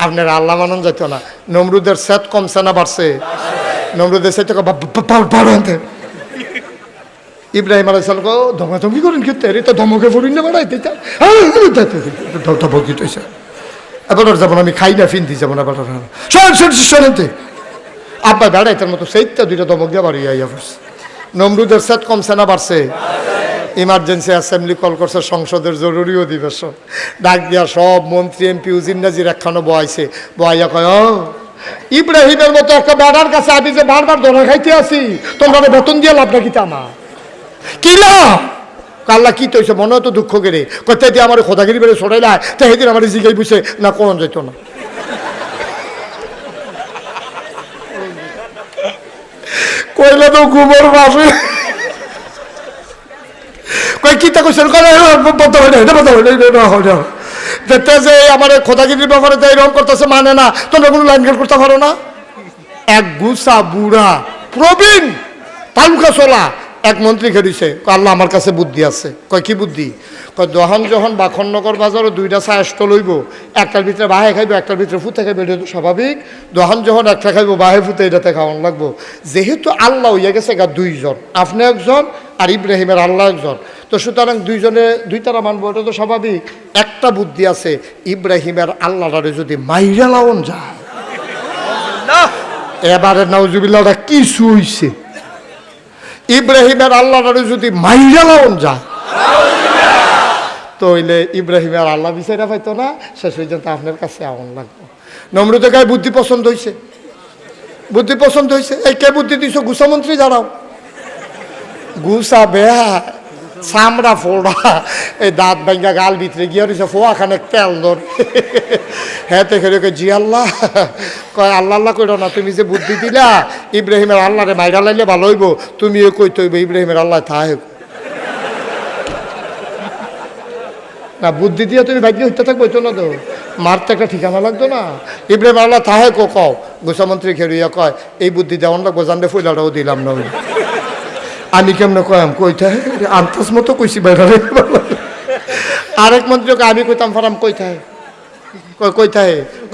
আপনারা আল্লাহ মানন যাইতো না। নমরুদের সেট কমছে না বাড়ছে? নমরুদের সেট বাড়াতে ইব্রাহিম আলাইহিস সালাম ধমাধমি করেন কি তেরি তো ধমকে পড়িন না বাড়াইতে ধমকি তৈছে এবার যাবো আমি খাই না ফিনতে যাবো না বাড়া শোনেতে আব্বা বেড়াইতের মতো সেইটা দুইটা ধমক দিয়ে বাড়ি আইয়া পড়ছে। নমরুদের সেট কমছে না বাড়ছে? ইমার্জেন্সি অ্যাসেম্বলি কল করছে, সংসদের জরুরি অধিবেশন ডাক দিয়া সব মন্ত্রী এমপি উজিন্নাজির একখানো বয়াইছে। বয়াইয়া কয় ইব্রাহিমের মতো একটা বেড়ার কাছে আমি যে বারবার ধরা খাইতে আসি, তোমরা বেতন দিয়ে লাভ নাকি আমার কি লাভ? কাল্লা কি তৈছে মনে হতো দুঃখ কেড়ে কোথায় দিয়ে আমার খোদাগিরি বেড়ে সরাইলা তাই সেদিন আমার জিগাই বুঝে না কোন যেত না। কইলে তো ঘুমোর বাসে কই কি তা কইছেন যে আমার খোদাগিরির ব্যাপারে তো এরকম করতেছে মানে না, তোমরা কোনো লাইন গেট করতে পারো না। এক গুসা বুড়া প্রবীণ তালুকা চলা এক মন্ত্রী খেয়েছে, আল্লাহ আমার কাছে বুদ্ধি আছে। কয় কি বুদ্ধি? কয় যখন বাখননগর বাজারও দুইটা চা স্টল হইব, একটার ভিতরে বাহে খাইব একটার ভিতরে ফুতে খাইব, এটা তো স্বাভাবিক। যখন একটা খাইব বাহে ফুতে এটাতে খাওয়ান লাগবো। যেহেতু আল্লাহ হইয়া গেছে গা দুইজন, আপনি একজন আর ইব্রাহিমের আল্লাহ একজন, তো সুতরাং দুইজনে দুই তারা মানবো, এটা তো স্বাভাবিক। একটা বুদ্ধি আছে, ইব্রাহিমের আল্লাহরে যদি মাইরা লাউন যায়, এবারে নাউজুবিল্লাহটা কিছু হইছে, ইব্রাহিমের আল্লাহরে যদি মাইরা লাউন যায় তইলে ইব্রাহিমের আল্লাহ বিচাইরা পাইতো না, শেষ পর্যন্ত আপনার কাছে আউন লাগবে। নমরুদের গায়ে বুদ্ধি পছন্দ হয়েছে, বুদ্ধি পছন্দ হয়েছে। এই কে বুদ্ধি দিছ? গুসা মন্ত্রী দাঁড়াও, গুসা বেহা চামড়া ফোড়া, এই দাঁত ভাঙ্গা গাল ভিতরে গিয়ে রয়েছে ফোয়া খানে তেল ধর। হ্যাঁ তো খেলে জি আল্লাহ কয় আল্লাহ আল্লাহ কইর না, তুমি যে বুদ্ধি দিলা ইব্রাহিমের আল্লাহরে মাইরা লাইলে ভালো হইব, তুমিও কইতে হইব ইব্রাহিমের আল্লাহ থাহে না। বুদ্ধি দিয়ে তুমি ভাগ্য হইতে থাকবো তো না, তো মারতে একটা ঠিকানা লাগতো না। ইব্রাহিম আল্লাহ থাহে কও গোসামন্ত্রী খেড়িয়া কয় এই বুদ্ধি দেওয়ান লাগবো, জানলে ফুলাটাও দিলাম না। আমি কেমনে কয়াম কইতে আন্তাস মতো কইছি বাইরে। আরেক মন্ত্রীকে আমি কইতাম ফারাম কইতে কইতে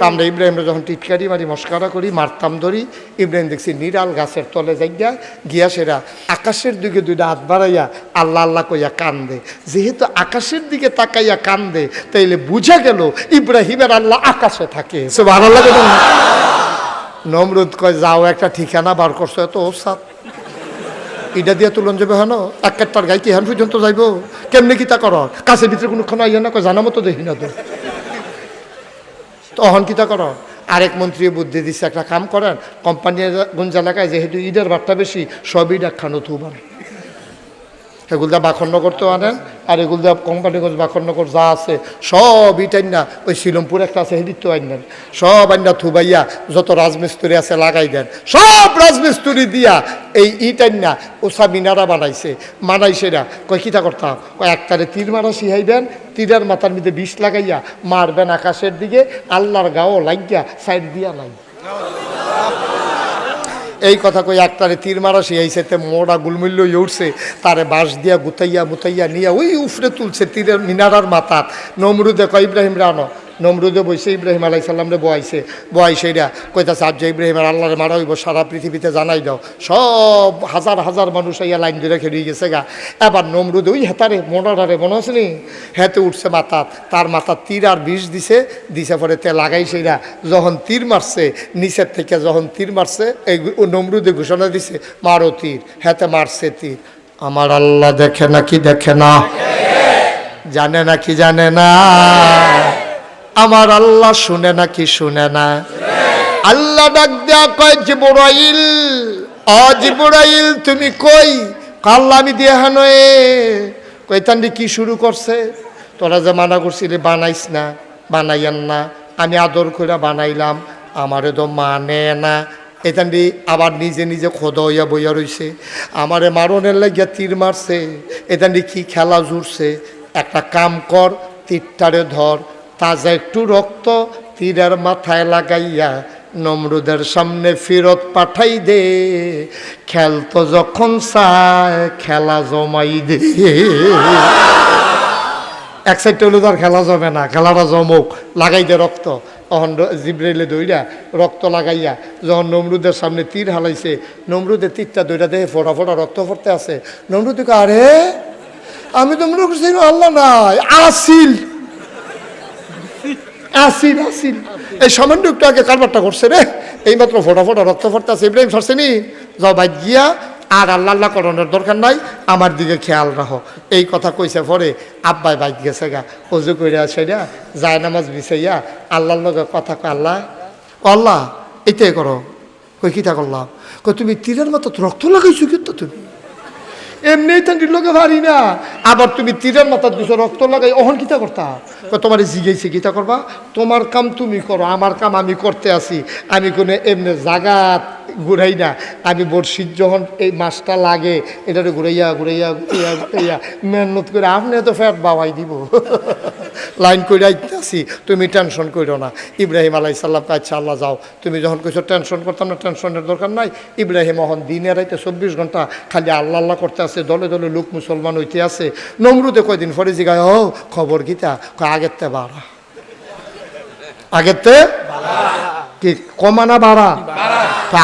আমরা ইব্রাহিমরা যখন টিটকারি মারি মস্কারা করি মারতাম ধরি, ইব্রাহিম দেখছি নিরাল গাছের তলে যাইয়া গিয়া সেরা আকাশের দিকে দুইটা হাত বাড়াইয়া আল্লাহ আল্লাহ কইয়া কান্দে। যেহেতু আকাশের দিকে তাকাইয়া কান্দে তাইলে বুঝা গেল ইব্রাহিমের আল্লাহ আকাশে থাকে। সুবহানাল্লাহ। নমরুদ কয় যাও একটা ঠিকানা বার করছো, এত ওসাদ এটা দিয়ে তুলন যাবে হন একটার গাই কি হ্যান পর্যন্ত যাইব? কেমনি কি তা কর? কাছের ভিতরে কোনোক্ষণ আইয়া না, জানা মতো দেখি না তো তখন কিতা কর? আরেক মন্ত্রী বুদ্ধি দিচ্ছে, একটা কাম করেন কোম্পানিগঞ্জ এলাকায় যেহেতু ঈদের বার্তা বেশি, সব ঈদ একখানো থুবান, এগুলদা বাখরনগর তো আনেন, আর এগুলদা কোম্পানিগঞ্জ বাখরনগর যা আছে সব ইটাই না, ওই শিলমপুর একটা আছে হেদিত তো আইনেন, সব আইনা থুবাইয়া যত রাজমিস্ত্রি আছে লাগাই দেন, সব রাজমিস্ত্রি দিয়া এই ইটাই না ওসা মিনারা বানাইছে না। কয় কিতা করতাম? কয় একটারে তীর মারা শিহাইবেন, তীরের মাথার মধ্যে বিষ লাগাইয়া মারবেন আকাশের দিকে, আল্লাহর গাও লাগিয়া সাইড দিয়া নাই। এই কথা কই একটারে তীর মারা শিয়াইছে, মোড়া গুলমূল্য উঠছে, তারে বাঁশ দিয়া গুতাইয়া নিয়ে ওই উফরে তুলছে তীরের মিনারার মাথাত। নমরুদে কয় ইব্রাহিম রানো, নমরুদে বইছে ইব্রাহিম আলাইহিস সালামরে বয়াইছে এরা কইতাছে আজ ইব্রাহিমের আল্লাহরে মারা হইব, সারা পৃথিবীতে জানাই দাও। সব হাজার হাজার মানুষ আইয়া লাইন ধরে খেয়ে গেছে গা। এবার নমরুদে ওই হেতারে মোড়ারে মনে আছে নি, হেতে উঠছে মাথাত, তার মাথার তীর আর বিষ দিছে পরে তে লাগাইছে এরা। যখন তীর মারছে নিচের থেকে, যখন তীর মারছে এই নমরুদে ঘোষণা দিছে মারো তীর, হেতে মারছে তীর। আমার আল্লাহ দেখে নাকি দেখে না, জানে নাকি জানে না, আমার আল্লাহ শুনে নাকি শুনে না। আল্লাহ ডাক দেয়া কয় জিবরাইল, জিবরাইল তুমি কই? আল্লাহ আমি দিয়ে হানোয়ে কইতান্ডি কি শুরু করছে? তোরা যে মানা করছিলি বানাইস না, বানাইয়ান না, আমি আদর করে বানাইলাম, আমারে তো মানে না। এখান দিয়ে আবার নিজে নিজে খোদা হইয়া বইয়া রইছে, আমারে মারণের লাগিয়া তীর মারছে। এখান দিয়ে কী খেলা জুড়ছে, একটা কাম কর, তীরটারে ধর, তাজা একটু রক্ত তীরের মাথায় লাগাইয়া নমরুদের সামনে ফেরত পাঠাই দে, খেলতো যখন চায় খেলা জমাই দে। এক সাইডটা হলো তার খেলা জমে না, খেলাটা জমুক, লাগাই দে রক্ত। তখন জিব্রাইলে দইরা রক্ত লাগাইয়া যখন নমরুদের সামনে তীর হালাইছে, নমরুদের তীরটা দইরা দেহে ফোটা ফোটা রক্ত পড়তে আছে। নমরুদ আরে আমি তো মনে করছি আল্লাহ নাই, আসিল আসিল আসিল, এই সামান্য একটু আগে কারবারটা করছে রে, এইমাত্র ফোটা ফোটা রক্ত পড়তে আছে। ইব্রাহিম সরছেনি, যাও বাইক গিয়া আর আল্লাহ আল্লাহ করানোর দরকার নাই, আমার দিকে খেয়াল রাখো। এই কথা কইছে পরে আব্বাই বাইক গেছে গা, অজু করে আসে না, যায় নামাজ বিছাইয়া আল্লাহর লগে কথা কয়, আল্লাহ আল্লাহ এইটাই করো। কই কিতা করলাম? কই তুমি তীরের মতো রক্ত লাগাইছো কিন্তু তুমি এমনি তান্ডির লোকে পারি না, আবার তুমি তীরের মাথার দুশো রক্ত লাগাই অহন কিতা করতা? তোমার জিগাইছে কিতা করবা? তোমার কাম তুমি করো, আমার কাম আমি করতে আসি। আমি কোনো এমনি জাগাত ঘুরাই না, আমি বড়শির যখন এই মাছটা লাগে এটারে ঘুরাইয়া ঘুরাইয়া ঘুরাইয়া ঘুরাইয়া মেহনত করে আপনি তো ফ্যাট বাবাই দিব। লাইন করে আইতেছি, তুমি টেনশন করো না। ইব্রাহিম আলাইহিস সালাম আচ্ছা আল্লাহ যাও, তুমি যখন কইছো টেনশন করতাম না, টেনশনের দরকার নাই। ইব্রাহিম এখন দিনে রাইতে 24 ঘন্টা খালি আল্লাহ আল্লাহ করতে আছে, দলে দলে লোক মুসলমান হইতে আছে। নমরুদে কয়দিন পরে জিগায়, ও খবর গীতা আগের তে বাড়া, আগের তে কি কমানা বাড়া,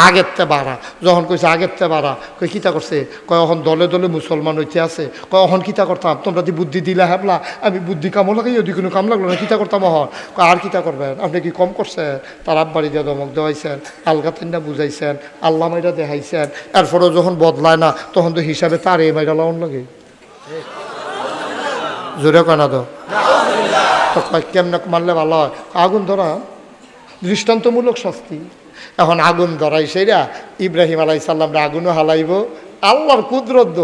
আগের তে বাড়া। যখন কইছে আগের তে বাড়া, কই কিতা করছে? কয় এখন দলে দলে মুসলমান হইতে আছে। কয় এখন কিতা করতাম? তোমরা দি বুদ্ধি দিলা হেবলা, আমি বুদ্ধি কামও লাগাই, ওদি কোনো কাম লাগলো না, কিতা করতাম এখন? কয় আর কিতা করবেন, আপনি কি কম করছেন? তার আব্বারি দিয়ে দমক দেওয়াইছেন, আলগা তিনটা বুঝাইছেন, আল্লাহ মাইরা দেখাইছেন, এরপরেও যখন বদলায় না তখন তো হিসাবে তার এই মাইরা লাউন লাগে। জোরে কানা তো কেমনে মারলে ভালো হয়? আগুন ধরা দৃষ্টান্তমূলক শাস্তি। এখন আগুন ধরাই সেরা ইব্রাহিম আলাইহিস সালামরে আগুনও হালাইব। আল্লাহর কুদরত,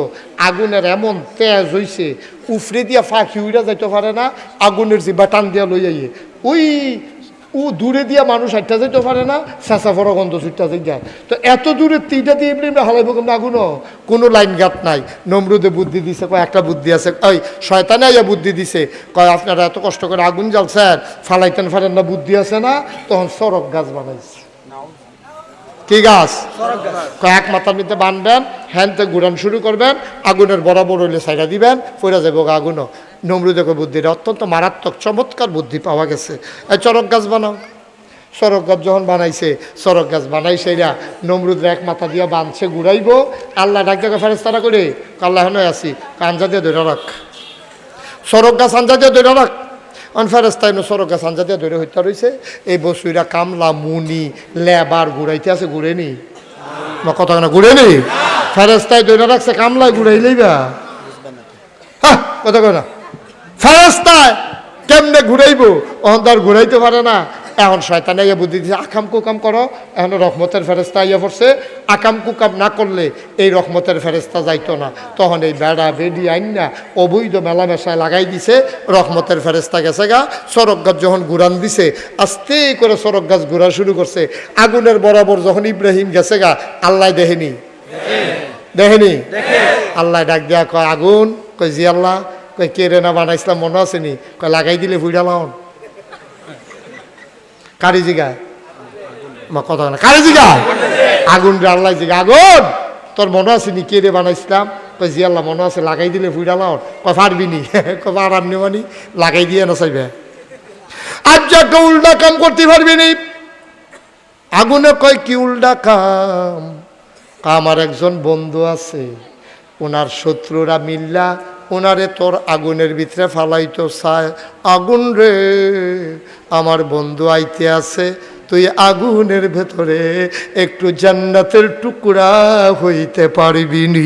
আগুনের এমন তেজ হইছে উফরে দিয়া ফাঁকি উইরা যাইতে পারে না, আগুনের জিবা টান দিয়া লই আইয়ে ওই দূরে দিয়া মানুষ হাইটা যাইতে পারে না, চেঁচা ফড়া গন্ধ ছুটটা যাই যায়। তো এত দূরে তিনটা দিয়ে ইব্রাহিম হালাইব কেমন আগুনও? কোনো লাইন গাত নাই। নমরুদে বুদ্ধি দিছে, কয় একটা বুদ্ধি আছে, ওই শয়তানে আইয়া বুদ্ধি দিছে, কয় আপনারা এত কষ্ট করে আগুন জ্বালছেন, ফালাইতেন পারেন না, বুদ্ধি আছে না? তখন সড়ক গাছ বানাইছে। কি গাছ? কয়েক মাথার মধ্যে বানবেন, হ্যান্ডতে ঘুরান শুরু করবেন, আগুনের বরাবর হইলে সাইডা দিবেন, পড়ে যাবো আগুনও। নমরুদের বুদ্ধিটা অত্যন্ত মারাত্মক, চমৎকার বুদ্ধি পাওয়া গেছে। এই চরক গাছ বানাও। চরক গাছ যখন বানাইছে, চরক গাছ বানাই সেইরা নমরুদের এক মাথা দিয়া বাঁধছে, ঘুরাইব। আল্লাহ ডাক ডাকা ফেরেশতারা করে, আল্লাহ হেন আছি, আঞ্জা দিয়ে ধরে রাখ, চরক গাছ আঞ্জা দিয়ে ধরে রাখ। ফেরেস্তায় সরক গাছ আঞ্জা দিয়ে ধরে হইতে রয়েছে। এই বসুইরা কামলা মুনি লেবার ঘুরাইতে আছে, ঘুরে নি কথা না, ঘুরে নি ফেরেস্তায় ধরে রাখছে, কামলায় ঘুরাইলেই বা হ্যাঁ কথা কয় না। ফেরেস্তায় কেমনে ঘুরাইব? অহন তার ঘুরাইতে পারে না। এখন শয়তানে ইয়ে বুদ্ধি দিচ্ছে, আকাম কুকাম করো। এখন রহমতের ফেরেস্তা ইয়ে পড়ছে, আকাম কুকাম না করলে এই রহমতের ফেরেস্তা যাইতো না। তখন এই বেড়া বেডি আইন না অবৈধ মেলামেশায় লাগাই দিছে, রহমতের ফেরেস্তা গেছে গা। সড়ক গাছ যখন ঘুরান দিছে, আস্তে করে সড়ক গাছ ঘুরা শুরু করছে। আগুনের বরাবর যখন ইব্রাহিম গেছে গা, আল্লাহ দেখেনি, দেখেনি, আল্লাহ ডাক দেয়া কয় আগুন, কয় জি আল্লাহ। কয় কে রে না বানাইছিলাম মনে আসেনি? কয় লাগাই দিলে ভুইড়া লাউন। কারি জিগায় কথা না, কারি জিগায় আগুন রে আল্লাহ জিগা, আগুন তোর মনে আছে নি কে রে বানাইছিলাম? কয় জি আল্লাহ মনে আছে, লাগাই দিলে ভুইড়া লাউন। কয় পারবি নি? কয় আরাম নেবানি, লাগাই দিয়ে না চাইবে। আজ একটা উল্টা কাম করতে পারবি নি? আগুনে কয় কি উল্টা কাম? আমার একজন বন্ধু আছে, ওনার শত্রুরা মিল্লা ওনারে তোর আগুনের ভিতরে ফালাইতো চায়। আগুন রে আমার বন্ধু আইতে আছে, তুই আগুনের ভেতরে একটু জান্নাতের টুকরা হইতে পারবি নি?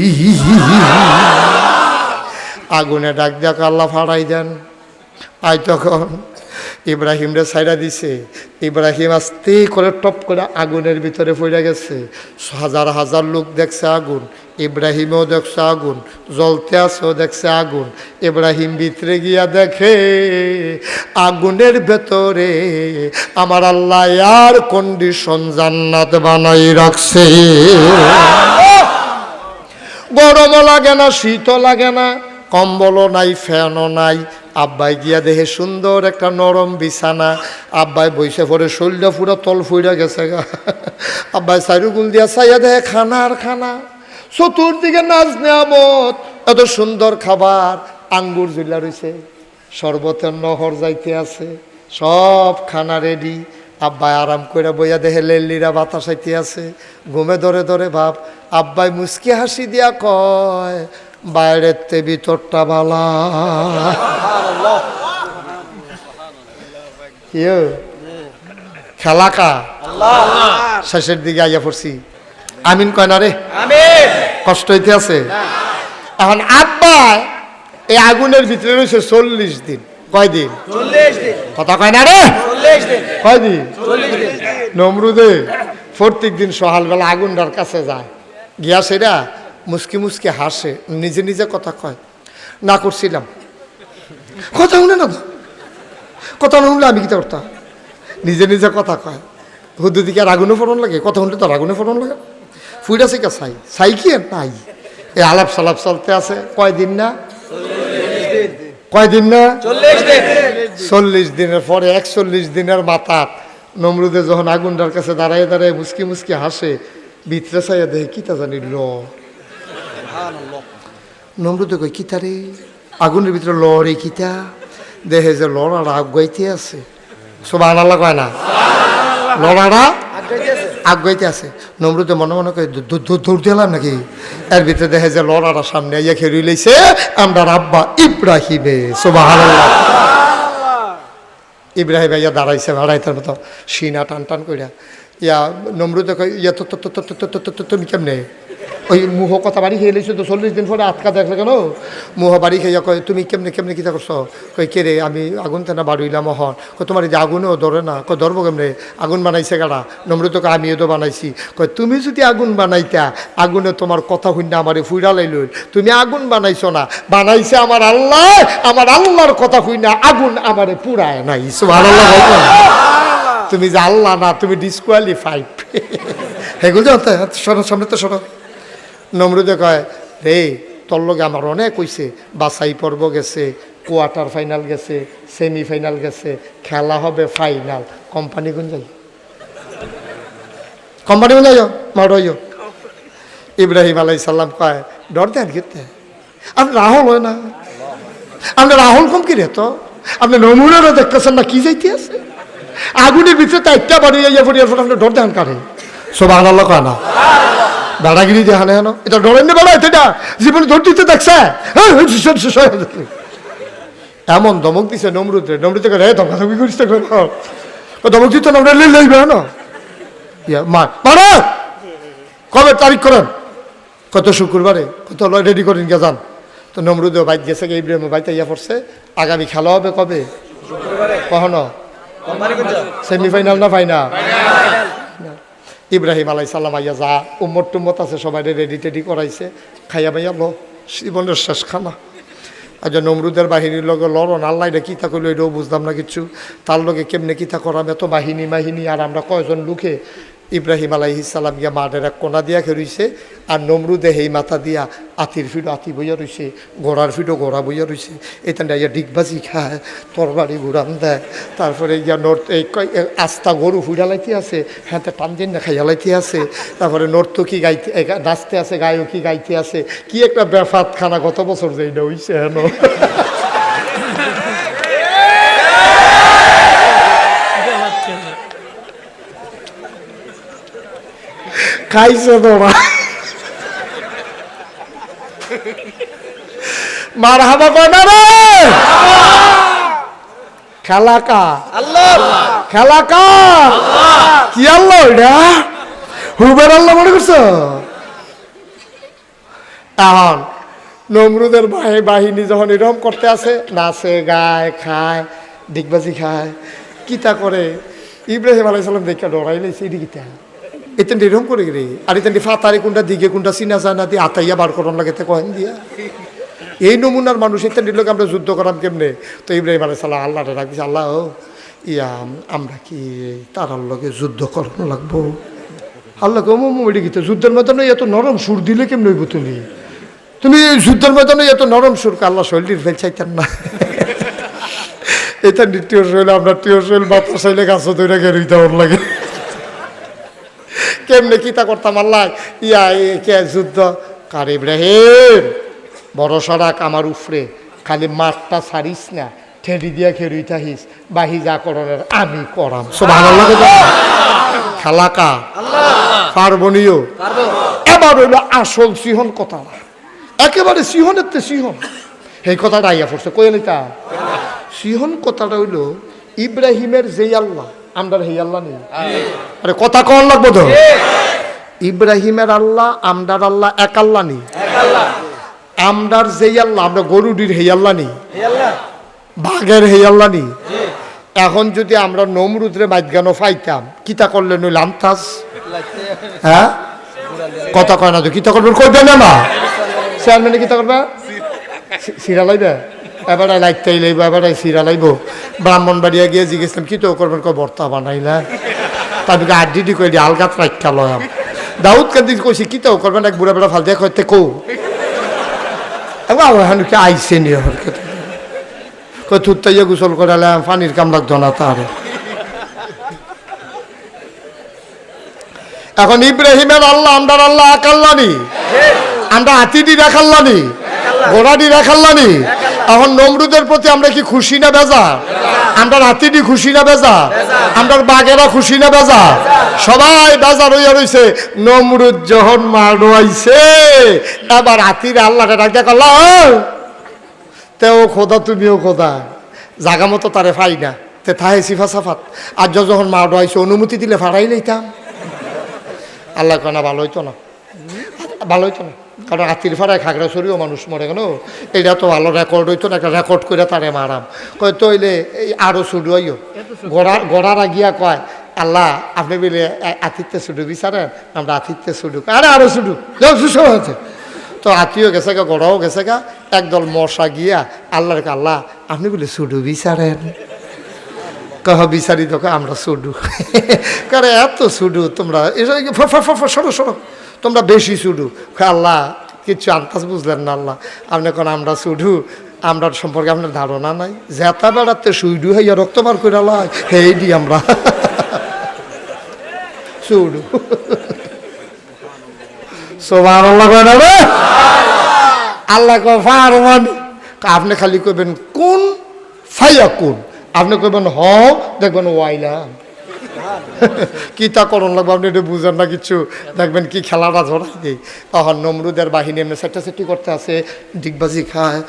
আগুনে ডাক ডাক আল্লাহ ফাড়াই দেন। আই তখন ইব্রাহিম রে ছাইড়া দিছে। ইব্রাহিম আস্তে করে টপ করে আগুনের ভিতরে পড়ে গেছে। হাজার হাজার লোক দেখছে আগুন, ইব্রাহিমও দেখছে আগুন, জ্বলতে আছেও দেখছে আগুন। ইব্রাহিম ভিতরে গিয়া দেখে আগুনের ভেতরে আমার আল্লাহ এয়ার কন্ডিশন জান্নাত বানাই রাখছে। গরমও লাগে না, শীতও লাগে না, কম্বলও নাই, ফ্যানও নাই। আব্বাই গিয়া দেখে সুন্দর একটা নরম বিছানা। আব্বাই বইসে পরে শরীরটা পুরো তল ফুইরা গেছে গা। আব্বাই চারুগুল দিয়া চাইয়া দেখে খানা আর খানা, চতুর্দিকে নাচ নিয়ামত, এত সুন্দর খাবার, আঙ্গুর ঝুলা রয়েছে, শরবতের নহর যাইতে আছে, সব খানা রেডি। আব্বাই আরাম করে বইয়া দেখে লেল্লিরা বাতাস আইতে আছে, ঘুমে ধরে ধরে ভাব। আব্বাই মুস্কি হাসি দিয়া কয়, বাইরের তে ভিতরটা বালা। খেলাকা শেষের দিকে আইয়া পড়ছি। আমিন কয় না রে, কষ্ট হইতে আছে। এখন আব্বা এই আগুনের ভিতরে রয়েছে 40 দিন। কয়দিন? কথা কয় না রে, কয়দিন? নমরুদে প্রত্যেক দিন সকালবেলা আগুনটার কাছে যায়, গিয়া সেটা মুসকি মুসকি হাসে, নিজে নিজে কথা কয়, না করছিলাম। কথা শুনে না, কথা না শুনলে আমি কি করতাম? নিজে নিজে কথা কয়। হুদু দিকে আর আগুনে ফোড়ন লাগে, কথা শুনলে তো আর আগুনে ফোড়ন লাগে। ফুইটা শিখা চাই কি নাই, এই আলাপ সালাপ চলতে আছে। কয়দিন না, কয়দিন না, 40 দিনের পরে 41 দিনের মাথা নমরুদে যখন আগুনটার কাছে দাঁড়ায় দাঁড়ায় মুসকি মুসকি হাসে, ভিতরে চাইয়া দেখে কিতা জানি ল। নমরুদে কই কিতা রে, আগুনের ভিতরে ল রে কিতা, দেখে যে লড়াটা আগুয়াইতে আছে। সুবহানাল্লাহ কয় না, লড়াটা আগুয়াইতে আছে। নমরুদে মনে মনে করে দৌড় দিলাম নাকি, এর ভিতরে দেখে যে লড়াটা সামনে আইয়া খেয়ে লইছে আমরা আব্বা ইব্রাহিমে। সুবহানাল্লাহ। ইব্রাহিম আইয়া দাঁড়াইছে ভাড়াইতার মতো, সিনা টান টান কইরা। ইয়া নমরুদে কই, ইয়া তো তুমি কেমনে ওই মুহ কথা বাড়ি খেয়ে লইছো তো 40 দিন পরে আটকা দেখলে কেন? মুহ বাড়ি খেয়ে কয় তুমি কেমনে কেমনে কিতা করছো? কই কে রে, আমি আগুন তেনা বাড়ুইলাম হন। কই তোমার এই যে আগুনেও ধরে না। কই ধরবো কেমনে, আগুন বানাইছে গাড়া। নমরুদ কয় আমিও তো বানাইছি। কই তুমি যদি আগুন বানাইতা, আগুনে তোমার কথা শুনে আমারে ফুইরা লাইল। তুমি আগুন বানাইছো না, বানাইছে আমার আল্লাহ। আমার আল্লাহর কথা শুনে আগুন আমারে পুরায় নাই। সুবহানাল্লাহ। তুমি যে আল্লাহ না, তুমি ডিসকোয়ালিফাইড। এগুলো সরো, সামনে তো সরো। নমরুদে কয় রে, তোর লগে আমার অনেক হইছে, বাছাই পর্ব গেছে, কোয়ার্টার ফাইনাল গেছে, সেমিফাইনাল গেছে, খেলা হবে ফাইনাল। কোম্পানি গুন যাই, কোম্পানি গুন যাইও মারইও। ইব্রাহিম আলাইহিস সালাম কয় ডর দেন খেতে, আপনি রাহুল হয় না, আপনি রাহুল কম কি রে, তো আপনি নমুনারও দেখতেছেন না কি যাইতে আছে আগুনের ভিতরে, তাইটা বাড়ি যাইয়া পড়িয়ার পর আপনি ডর দেন কারে? সুবহানাল্লাহ কয় না, বেড়াগিরি দেখানে হেন, এটা ডরেন না বেড়া, এটা জীবনে ধর দিতে দেখছে। এমন ধমক দিছে নমরুদে, নমরুদে রে ধমকাধমকি করিস, ধমক দিতে না লইবে না মারা। কবে তারিখ করেন? কত শুক্রবারে, কত রেডি করেন গে যান। তো নমরুদেও বাইক গেছে, ইব্রাহিম বাইতে ইয়া পড়ছে। আগামী খেলা হবে কবে? কখনো সেমিফাইনাল না ফাইনাল? ইব্রাহিম আলাইহিস সালাম আইয়া যা উম্মত টুম্মত আছে সবাই রেডি টেডি করাইছে, খাইয়া বাইয়া লো জীবনের শেষ খানা। আজ নমরুদের বাহিনীর লগে লড়ন, আল্লাহ এটা কিতা করলো এটাও বুঝলাম না কিছু। তার লগে কেমনে কিতা করাম, এত বাহিনী মাহিনী, আর আমরা কয়জন লোকে। ইব্রাহিম আলাইহিস সালাম গিয়া মাঠের এক কোনা দিয়া খেরইছে, আর নমরুদে হেই মাথা দিয়া আতির ফিডো আতি বইয়া রইছে, ঘোড়ার ফিডো ঘোড়া বইয়া রইছে। এখানটা ইয়া ডিগবাজি খায়, তরবারি ঘুরান দেয়। তারপরে ইয়া নর্থ এই আস্তা গরু ফুড়া লাইতে আছে, হ্যাঁ টান দিন না খাইয়া লাইতে আছে। তারপরে নর্তকী গাইতে নাচতে আছে, গায়কী গাইতে আছে। কি একটা বেফাত খানা, গত বছর যে এটা হইছে হেন। খাইছে তোরা মার হাবা কয় না রে, খেলা কা আল্লাহ, খেলা কা কি আল্লাহ, এটা হুবের আল্লাহ মনে করছো। এখন নমরুদের বাহিনী যখন এরকম করতে আছে, নাচে গায় খায়, ডিগবাজি খায় কিতা করে ইব্রাহিম আলাইহিস সালাম দেখা ডরাই লাইছে এটি কিতা এতেন এরকম করে রে আর এতেন ফাতারে কোনটা দিকে কোনটা চিনা যায় না দিয়ে আতাইয়া বার করন লাগে তে কহেন দিয়া এই নমুনার মানুষ এতেন লোক আমরা যুদ্ধ করাম কেমনে তো ইব্রাহিম আলাইহিস সালাম আল্লাহরে রাখছে আল্লাহ ইয়া আমরা কি তারার লগে যুদ্ধ করানো লাগবো আল্লাহ কমে গীতে যুদ্ধের ময়দানে এত নরম সুর দিলে কেমন হইব তুমি যুদ্ধের ময়দানে এত নরম সুর আল্লাহ শৈলীর ফেল চাইতেন না এটা টিও শৈল আমরা টিও শৈল বাতাস চাইলে গাছ তৈরি গেরুইতে ওর লাগে কেমনে কিতা করতাম আল্লাহ ইয়া কে যুদ্ধ কার ইব্রাহিম বড় সড়াক আমার উফরে খালি মাঠটা ছাড়িস না ঠেলি দিয়া খেরুই থাকিস বাহি যা করণের আমি করাম সুবহানাল্লাহ খালাকা পার্বণীয় এবার হইল আসল সিহন কথা একেবারে সিহনের তে সিহন এই কথাটা আইয়া পড়ছে কয়ে নিতা সিহন কথাটা হইল ইব্রাহিমের যেই আল্লাহ আমরার হেই আল্লাহ নেই আরে কথা কন লাগবো তো ইব্রাহিমের আল্লাহ আমরার আল্লাহ এক আল্লাহ নেই আমরার যেই আল্লাহ আমরা গরুডির হেই আল্লাহ নেই বাঘের হেই আল্লাহ নেই এখন যদি আমরা নমরুদ্রে মাইদগানো ফাইতাম কিতা করলে নইলে আমতাস হ্যাঁ কথা কয় না তো কিতা করবেন কইবে না মা চেয়ারম্যানে কিতা করবা সিরা লাইবে এবারে লাইতেই লাইব এবারে সিরা লাইব ব্রাহ্মণবাড়িয়া গিয়ে জিজ্ঞেসলাম কি তো করবেন কয় বর্তা বানাইলা তাদেরকে আড্ডি কই দিয়ে আলগাত রাখা লয়াম দাউদ কান্দি কইছি কি তো করবেন এক বুড়া বেড়া ফাল দিয়ে কইতে কো এখন কি আইসে নিয়ে কই থুত্তাইয়া গোসল করালাম পানির কাম লাগতো না তার এখন ইব্রাহিমের আল্লাহ আমরার আল্লাহ এক আল্লাহ নি আমরা হাতিটি রাখাল্লা নি ঘোড়াটি রাখাল্লা নি এখন নমরুদের প্রতি আমরা কি খুশি না বেজা আমরা হাতিটি খুশি না বেজা আমরা বাঘেরা খুশি না বেজা সবাই বেজা রইয়া রইছে নমরুদ যখন মারোয়াইছে এবার হাতির আল্লাহটা ডাক দেখ আল্লাহ তেও খোদা তুমিও খোদা জাগা মতো তারে ফাই না তে থাহে সিফা সাফাত আর যখন মারোয়াইছে অনুমতি দিলে ফাড়াই লইতাম আল্লাহ কেনা ভালো হইতো না ভালো হইতো না কারণ হাতির ফাড়ায় খাগড়াছড়িও মানুষ মরে গেল এটা তো ভালো রেকর্ড হইতো না একটা রেকর্ড করে তারে মারাম কয় তো হইলে এই আরও ছুডু আইও গড়ার আগিয়া কয় আল্লাহ আপনি বলে আতিথ্যে ছুডু বিচারেন আমরা আতিথ্যে ছুডু আরে আরও ছুডু সুসম হয়েছে তো আত্মীয় গেছে গা গড়াও গেছে গা একদল মশা গিয়া আল্লাহর আল্লাহ আপনি বলে ছুডু বিচারেন কহ বিচারি তো আমরা ছুডু কারে এত ছুডু তোমরা সরো সরো তোমরা বেশি ছুডু আল্লাহ কিচ্ছু আন্দাজ বুঝলেন না আল্লাহ আপনি কোন আমরা ছুডু আমরা সম্পর্কে আপনার ধারণা নাই জেতা বেড়াতে সুইডু হইয়া রক্ত বার করে লাই হেই দি আমরা ছুডু সোবার আল্লাহ কয় না রে আল্লাহ কয় ফারমান আপনি খালি কইবেন কোন ফাইয়া কোন আপনি কইবেন হ দেখবেন ওয়াইলা কিতা করণ লাগবে আপনি এটা বুঝেন না কিছু দেখবেন কি খেলাটা ঝড়াই দেয় তখন নমরুদের বাহিনী এমনি সেটি করতে আছে ডিগবাজি খায়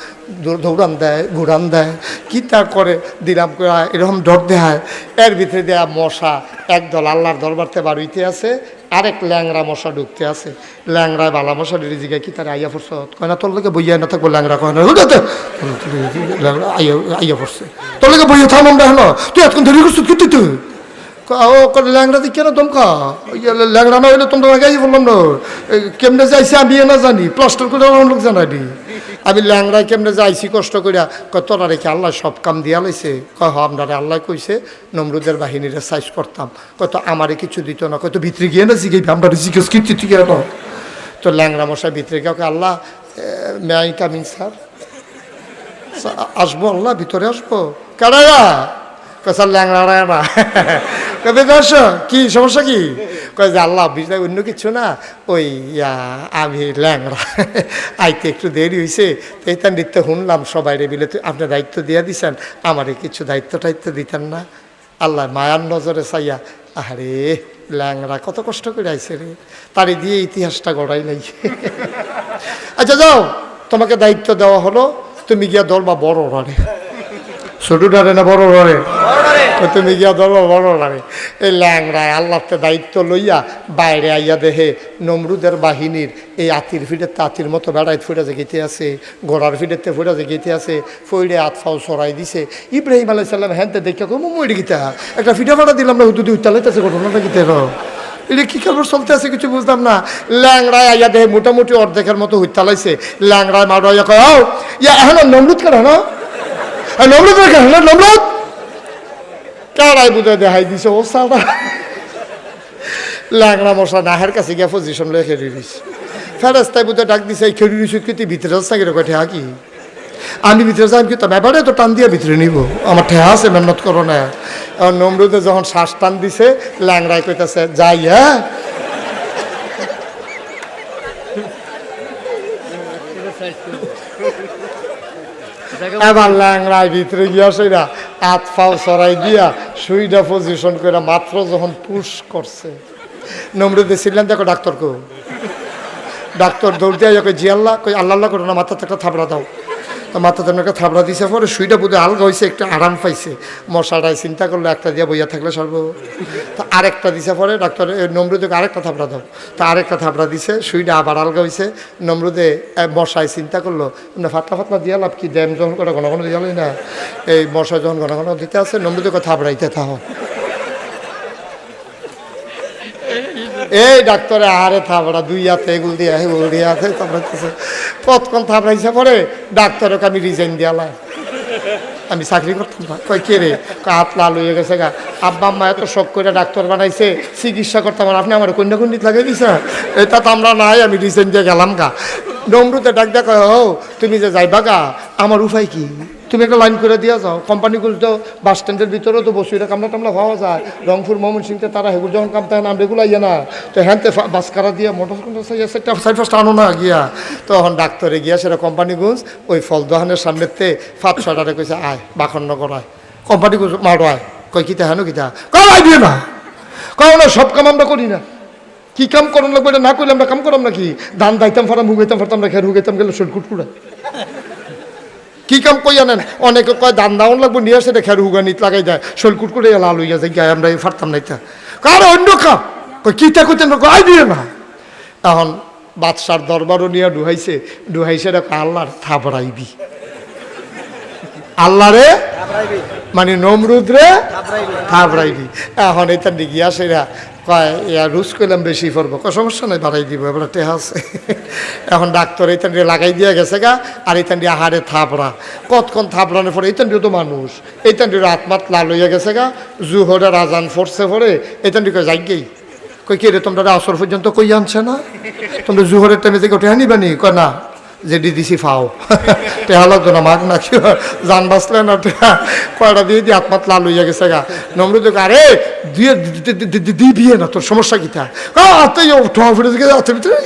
দৌড়ান দেয় ঘুরান দেয় কিতা করে দিলাম করে এরকম ডর দেয় এর ভিতরে দেয়া মশা একদল আল্লাহর দরবারতে বাড়িতে আছে আরেক ল্যাংরা মশা ঢুকতে আছে ল্যাংরায় বালা মশা ডিরে জিগায় কি তার আইয়া পড়ছে কয় না তোর লোকে বইয়া না থাকবো ল্যাংরা কয় না ল্যাংরা আইয়া পড়ছে তোর লোকে বইয়া থাম আমরা হলো তুই এতক্ষণ দেরি করছো কি তুই ল্যাংড়া দিকে না তোমকা ল্যাংড়া না হইলে তোমরা আগে বললাম না কেমনে যাইছি আমি না জানি প্লাস্টার করে লোক জানাই আমি ল্যাংড়ায় কেমনে যাইছি কষ্ট করিয়া তোরা রেখে আল্লাহ সব কাম দিয়া লাইছে কয় আপনারা আল্লাহ কইছে নমরুদের বাহিনীরে সাইজ করতাম কত আমারে কিছু দিত না কত ভিতরে গিয়ে না জিগে আমরা জিজ্ঞেস কীর্তি থেকে তো ল্যাংড়া মশাই ভিতরে গিয়ে আল্লাহ মে আই কামিং স্যার আসবো আল্লাহ ভিতরে আসবো কারায়া কসার ল্যাংড়া না কবে আসো কি সমস্যা কি কয় যে আল্লাহ বুঝলে অন্য কিছু না ওই আমি ল্যাংড়া আইতে একটু দেরি হয়েছে এইটা নৃত্য শুনলাম সবাই রে বিলে আপনি দায়িত্ব দিয়ে দিছেন আমারে কিছু দায়িত্ব টাইত্ব দিতেন না আল্লাহ মায়ার নজরে চাইয়া আরে ল্যাংড়া কত কষ্ট করে আইছে রে তারই দিয়ে ইতিহাসটা গড়াই নাই আচ্ছা যাও তোমাকে দায়িত্ব দেওয়া হলো তুমি গিয়া ধরবা বড় রানে ছোট ডারে না বড় রানে তুমি গিয়া ধরো বড় লাগে এই ল্যাংরায় আল্লাহতে দায়িত্ব লইয়া বাইরে আইয়া দেহে নমরুদের বাহিনীর এই আতির ফিডেতে আতির মতো বেড়াই ফুটে যে গেতে আছে, ঘোড়ার ফিডেতে ফুটে যে গেতে আছে, ফইড়ে আতফাও সরাই দিছে। ইব্রাহিম আলাইহিস সালাম হ্যান্তে দেখে কম মরে গীতা একটা ফিটা ফাটা দিলাম না, হুদুদি উত্তালাইতেছে ঘটনাটা গীতে এটা কী খবর চলতে আছে কিছু বুঝলাম না। ল্যাংরায় আইয়া দেহে মোটামুটি অর্ধেকের মতো হুইতালাইছে। ল্যাংরায় মারো আইয়া কয় ও ইয়া এখন নমরুদ কেন না নমরুদ কেন না নমরুদ কারাই বুঝে দেখাই দিছে ও সাদা। ল্যাংরা মশা নাহের কাছে গিয়া পজিশন লয়ে খেলি দিছে। ফেরাস্তায় বুঝে ডাক দিছে এই খেলি দিছি কিন্তু ভিতরে যাচ্ছে কি ঠেহা কি আমি ভিতরে যাই কিন্তু ব্যাপারে তো টান দিয়ে ভিতরে নিব আমার ঠেহা আছে মেহনত করো না। নমরুদে যখন শ্বাস টান দিছে ল্যাংরায় কইতাছে যাই হ্যাঁ এবার ল্যাংরায় ভিতরে গিয়া সেটা হাত ফাও সরাই দিয়া সুইটা পজিশন করে মাত্র যখন পুশ করছে নমরুদে ছিলেন দেখো ডাক্তার কো ডাক্তার দৌড় দিয়ে কই জি আল্লাহ কই আল্লাহ আল্লাহ করো না মাথাতে একটা থাবড়া দাও। মাথাতে একটা থাবড়া দিছে পরে সুইটা বোধহয় আলগা হয়েছে একটু আরাম পাইছে। মশাটায় চিন্তা করলো একটা দিয়ে বইয়া থাকলে সর্ব তো আরেকটা দিছে পরে ডাক্তার নমরুদকে আরেকটা থাবড়া দাও তো আরেকটা থাবড়া দিছে সুইটা আবার আলগা হয়েছে। নমরুদে মশায় চিন্তা করলো না ফাটলা ফাটলা দিয়া লাভ কি দেন যখন করে ঘন ঘন দিয়ালই না এই মশায় যখন ঘন ঘন দিতে আছে নমরুদকে থাবড়াইতে থাকো। এই ডাক্তারে আরে থাবড়া দুই হাতে এগুল দিয়ে এগুল দিয়ে আছে থাবড়াইতেছে কতক্ষণ থাবড়াইছে পরে ডাক্তারকে আমি রিজাইন দিয়ালাম আমি চাকরি করতাম না। কয় কে রে হাত লাল হয়ে গেছে গা আব্বা আম্মা এত শখ করে ডাক্তার বানাইছে চিকিৎসা করতাম আর আপনি আমার কন্যাকুণ্ডিত লাগিয়ে দিছে এটা তো আমরা নাই আমি রিজাইন দিয়ে গেলাম গা। নমরুদে ডাক দেখা ও তুমি যে যাইবা গা আমার উপায় কি তুমি একটা লাইন করে দিয়া যাও কোম্পানিগুলো তো বাস স্ট্যান্ডের ভিতরেও তো বসুইরা কামলা টামলা পাওয়া যায় রংপুর ময়মনসিংহতে তারা হেগুলো যখন কামতে নাম রেগুলা ইয়ে না তো হ্যান্তে বাস কারা দিয়ে মোটর সাইড ফার্স্ট আনো না গিয়া তখন ডাক্তারে গিয়া সেটা কোম্পানিগঞ্জ ওই ফল দোকানের সামনেতে 5-6টারে কইছে আয় বাখন্ন করায় কোম্পানিগঞ্জ মারো আয় কই কিতা হেন কিতা করাই দিয়ে না কারণ সব কাম আমরা করি না কি কাম করার লাগবে এটা না করলে আমরা কাম করাম নাকি ধান দাইতাম ফারাম হুগাইতাম ফারতাম না খের হুগাইতাম গেলে শরীর কুটকুড়া কি কাম কই জানেন অনেকে কয় ধান দাউন লাগবো নিয়ে আসে খের হুগা নিত লাগাই দেয় শরীর কুটকুড়ে লাল হইয়া যায় গায়ে আমরা ফারতাম না এটা কার অন্য কাম কই কিতা কইতেন কয় দিয়ে না। এখন বাদশার দরবারও নিয়ে ডুহাইছে আল্লাহর থাবড়াইবি আল্লাহ রে মানে নমরুদ রে থাবড়াইবি। এখন এটা গিয়া সেরা কয় ইয়া রুজ করলাম বেশি পড়বো সমস্যা নাই বাড়াই দিব এবার টেহা আছে। এখন ডাক্তার এই তান্ডি লাগাই দিয়া গেছে গা আর এই তান্ডি আহারে থাবড়া কতক্ষণ থাবড়ানোর পরে এই তান্ডিও তো মানুষ এই তান্ডির আত্মাত লাল হইয়া গেছে গা জুহরে রাজান ফোর্সে পরে এই তান্ডি কয় যাইগেই কই কে রে তোমরা আসর পর্যন্ত কই আনছে না তোমরা জুহরের টাইমে থেকে টেহা নিবানি কয় না যে দিছি ফাও টেহা লাগতো না মাগ না কি জান বাঁচলে না টেহা কয়টা দিয়ে দিয়ে আত্মাত লাল হইয়া গেছে গা। নমরুদ আরে দিয়ে দিবিয়ে না তোর সমস্যা কিতা আতে ঠোয়া ফুটে গেছে হাতের ভিতরে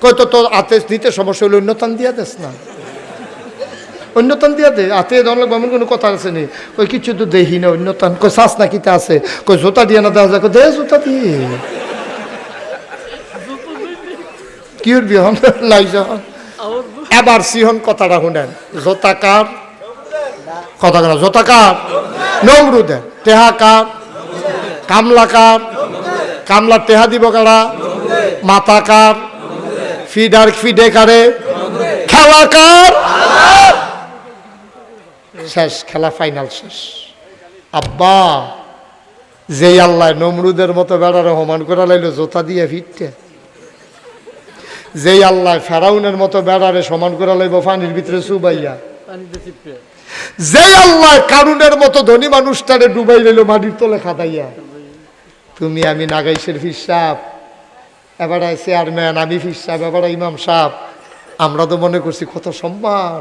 কয় তো তোর আতে দিতে সমস্যা হলে অন্যতান দিয়া দেস না অন্যতান দিয়া দে আতে ধরন লাগবে এমন কোনো কথা আছে নি কই কিছু তো দেখি না অন্যতান কই শ্বাস না কিতা আছে কই জোতা দিয়ে না দেওয়া যায় দে জোতা দিয়ে কি উঠবি হন লাই যখন এবার সিহন কথাটা শুনেন জোতাকার কথা কেন জোতাকার নমরুদের টেহাকার কামলাকার কামলার টেহা দিব কারা মাথাকার ফিডার ফিডে কারে খেলাকার শেষ খেলা ফাইনাল শেষ। আব্বা যেই আল্লাহ নমরুদের মতো বেড়ারে সমান করে লাইল জোতা দিয়ে ফিটতে যেই আল্লাহ ফেরাউনের মতো বেড়ারে সমান করে লাইব পানির ভিতরে চুবাইয়া যেই আল্লাহ কারুনের মতো ধনী মানুষটারে ডুবাই লইল মাটির তলে খাদাইয়া তুমি আমি নাগাইশের ফির সাহেব এবার চেয়ারম্যান আমি ফির সাহেব এবার ইমাম সাহেব আমরা তো মনে করছি কত সম্মান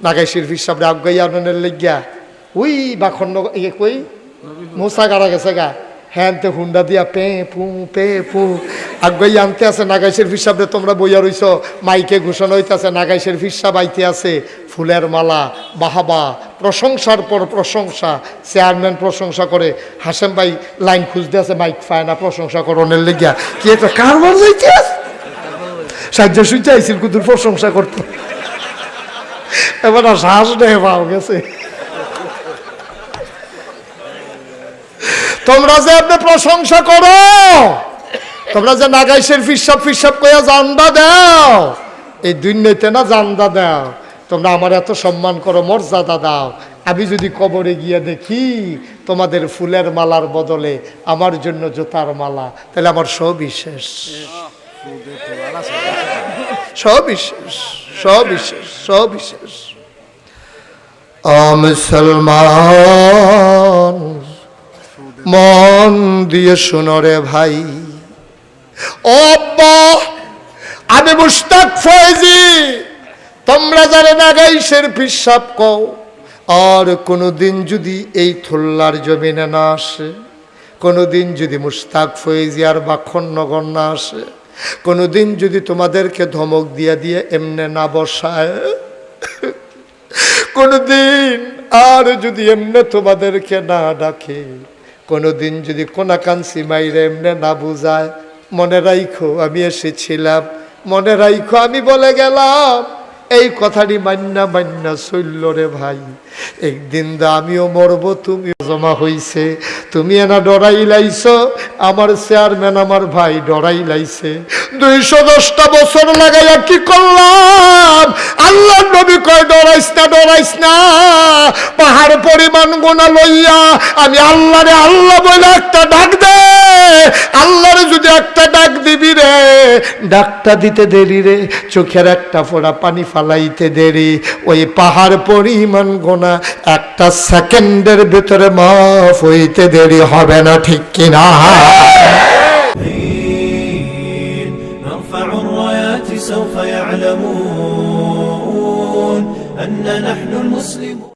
নাগাইশের ফির সাহেব আগাইয়া আননের লেগিয়া ওই বাখন্ন ইয়ে কই মোসা গাড়া গেছে গা হ্যান্তে হুন্ডা দিয়া পে ফু আগাই আনতে আছে নাগাইশের ফির সাহেব তোমরা বইয়া রইছ মাইকে ঘোষণা হইতেছে নাগাইশের ফির সাহেব আইতে আছে ফুলের মালা বাহাবা প্রশংসার পর প্রশংসা চেয়ারম্যান প্রশংসা করে হাসেম ভাই লাইন খুঁজতে আছে মাইক পায় না প্রশংসা করনের লেগিয়া কি একটা কারবার যাইতে সাহায্য সুইচে আইসিল কুতুর প্রশংসা করতো এবার সাহস নেই পাও গেছে তোমরা যে আপনি প্রশংসা করো, তোমরা যে নাগাইশের ফিসাব ফিসাব কইয়া জান্দা দাও, এই দুনিয়াতে না জান্দা দাও, তোমরা আমার এত সম্মান করো, মর্যাদা দাও, আমি যদি কবরে গিয়ে দেখি তোমাদের ফুলের মালার বদলে আমার জন্য জুতার মালা, তাহলে আমার সবিশেষ সবিশেষ সবিশেষ সবিশেষ। মুসলমান মন দিয়ে শুনো রে ভাই, ও আব্বা, আমি মুশতাক ফয়েজি, তোমরা যারা নাগাইশের পিসাব কও, আর কোনোদিন যদি এই থুল্লার জমিনে না আসে, কোনোদিন যদি মুশতাক ফয়েজি আর বাখননগর না আসে, কোনোদিন যদি তোমাদেরকে ধমক দিয়ে দিয়ে এমনে না বসায়, কোনোদিন আর যদি এমনে তোমাদেরকে না ডাকে, কোনোদিন যদি কোনাকাঞ্চি মাইরে এমনে না বুঝায়, মনে রাইখো আমি এসেছিলাম, মনে রাইখো আমি বলে গেলাম, এই কথাটি মান্না মান্না চলল রে ভাই। একদিন দা আমিও মরব, তুমিও জমা হইছে, তুমি এনা ডরাই লাইছ, আমার চেয়ারম্যান আমার ভাই ডরাই লাইছে, 210টা বছর লাগাইয়া কি করলাম? আল্লাহ নবী কয় ডরাইস না, ডরাইস না, পাহাড় পরিমাণ গোনা লইয়া আমি আল্লাহরে আল্লাহ বলে একটা ডাক দে, আল্লাহরে যদি একটা ডাক দিবি রে, ডাকটা দিতে দেরি রে, চোখের একটা ফোঁটা পানি ফালাইতে দেরি, ওই পাহাড় পরিমাণ গোনা একটা সেকেন্ডের ভিতরে মাফ হইতে দেরি হবে না, ঠিক কিনা?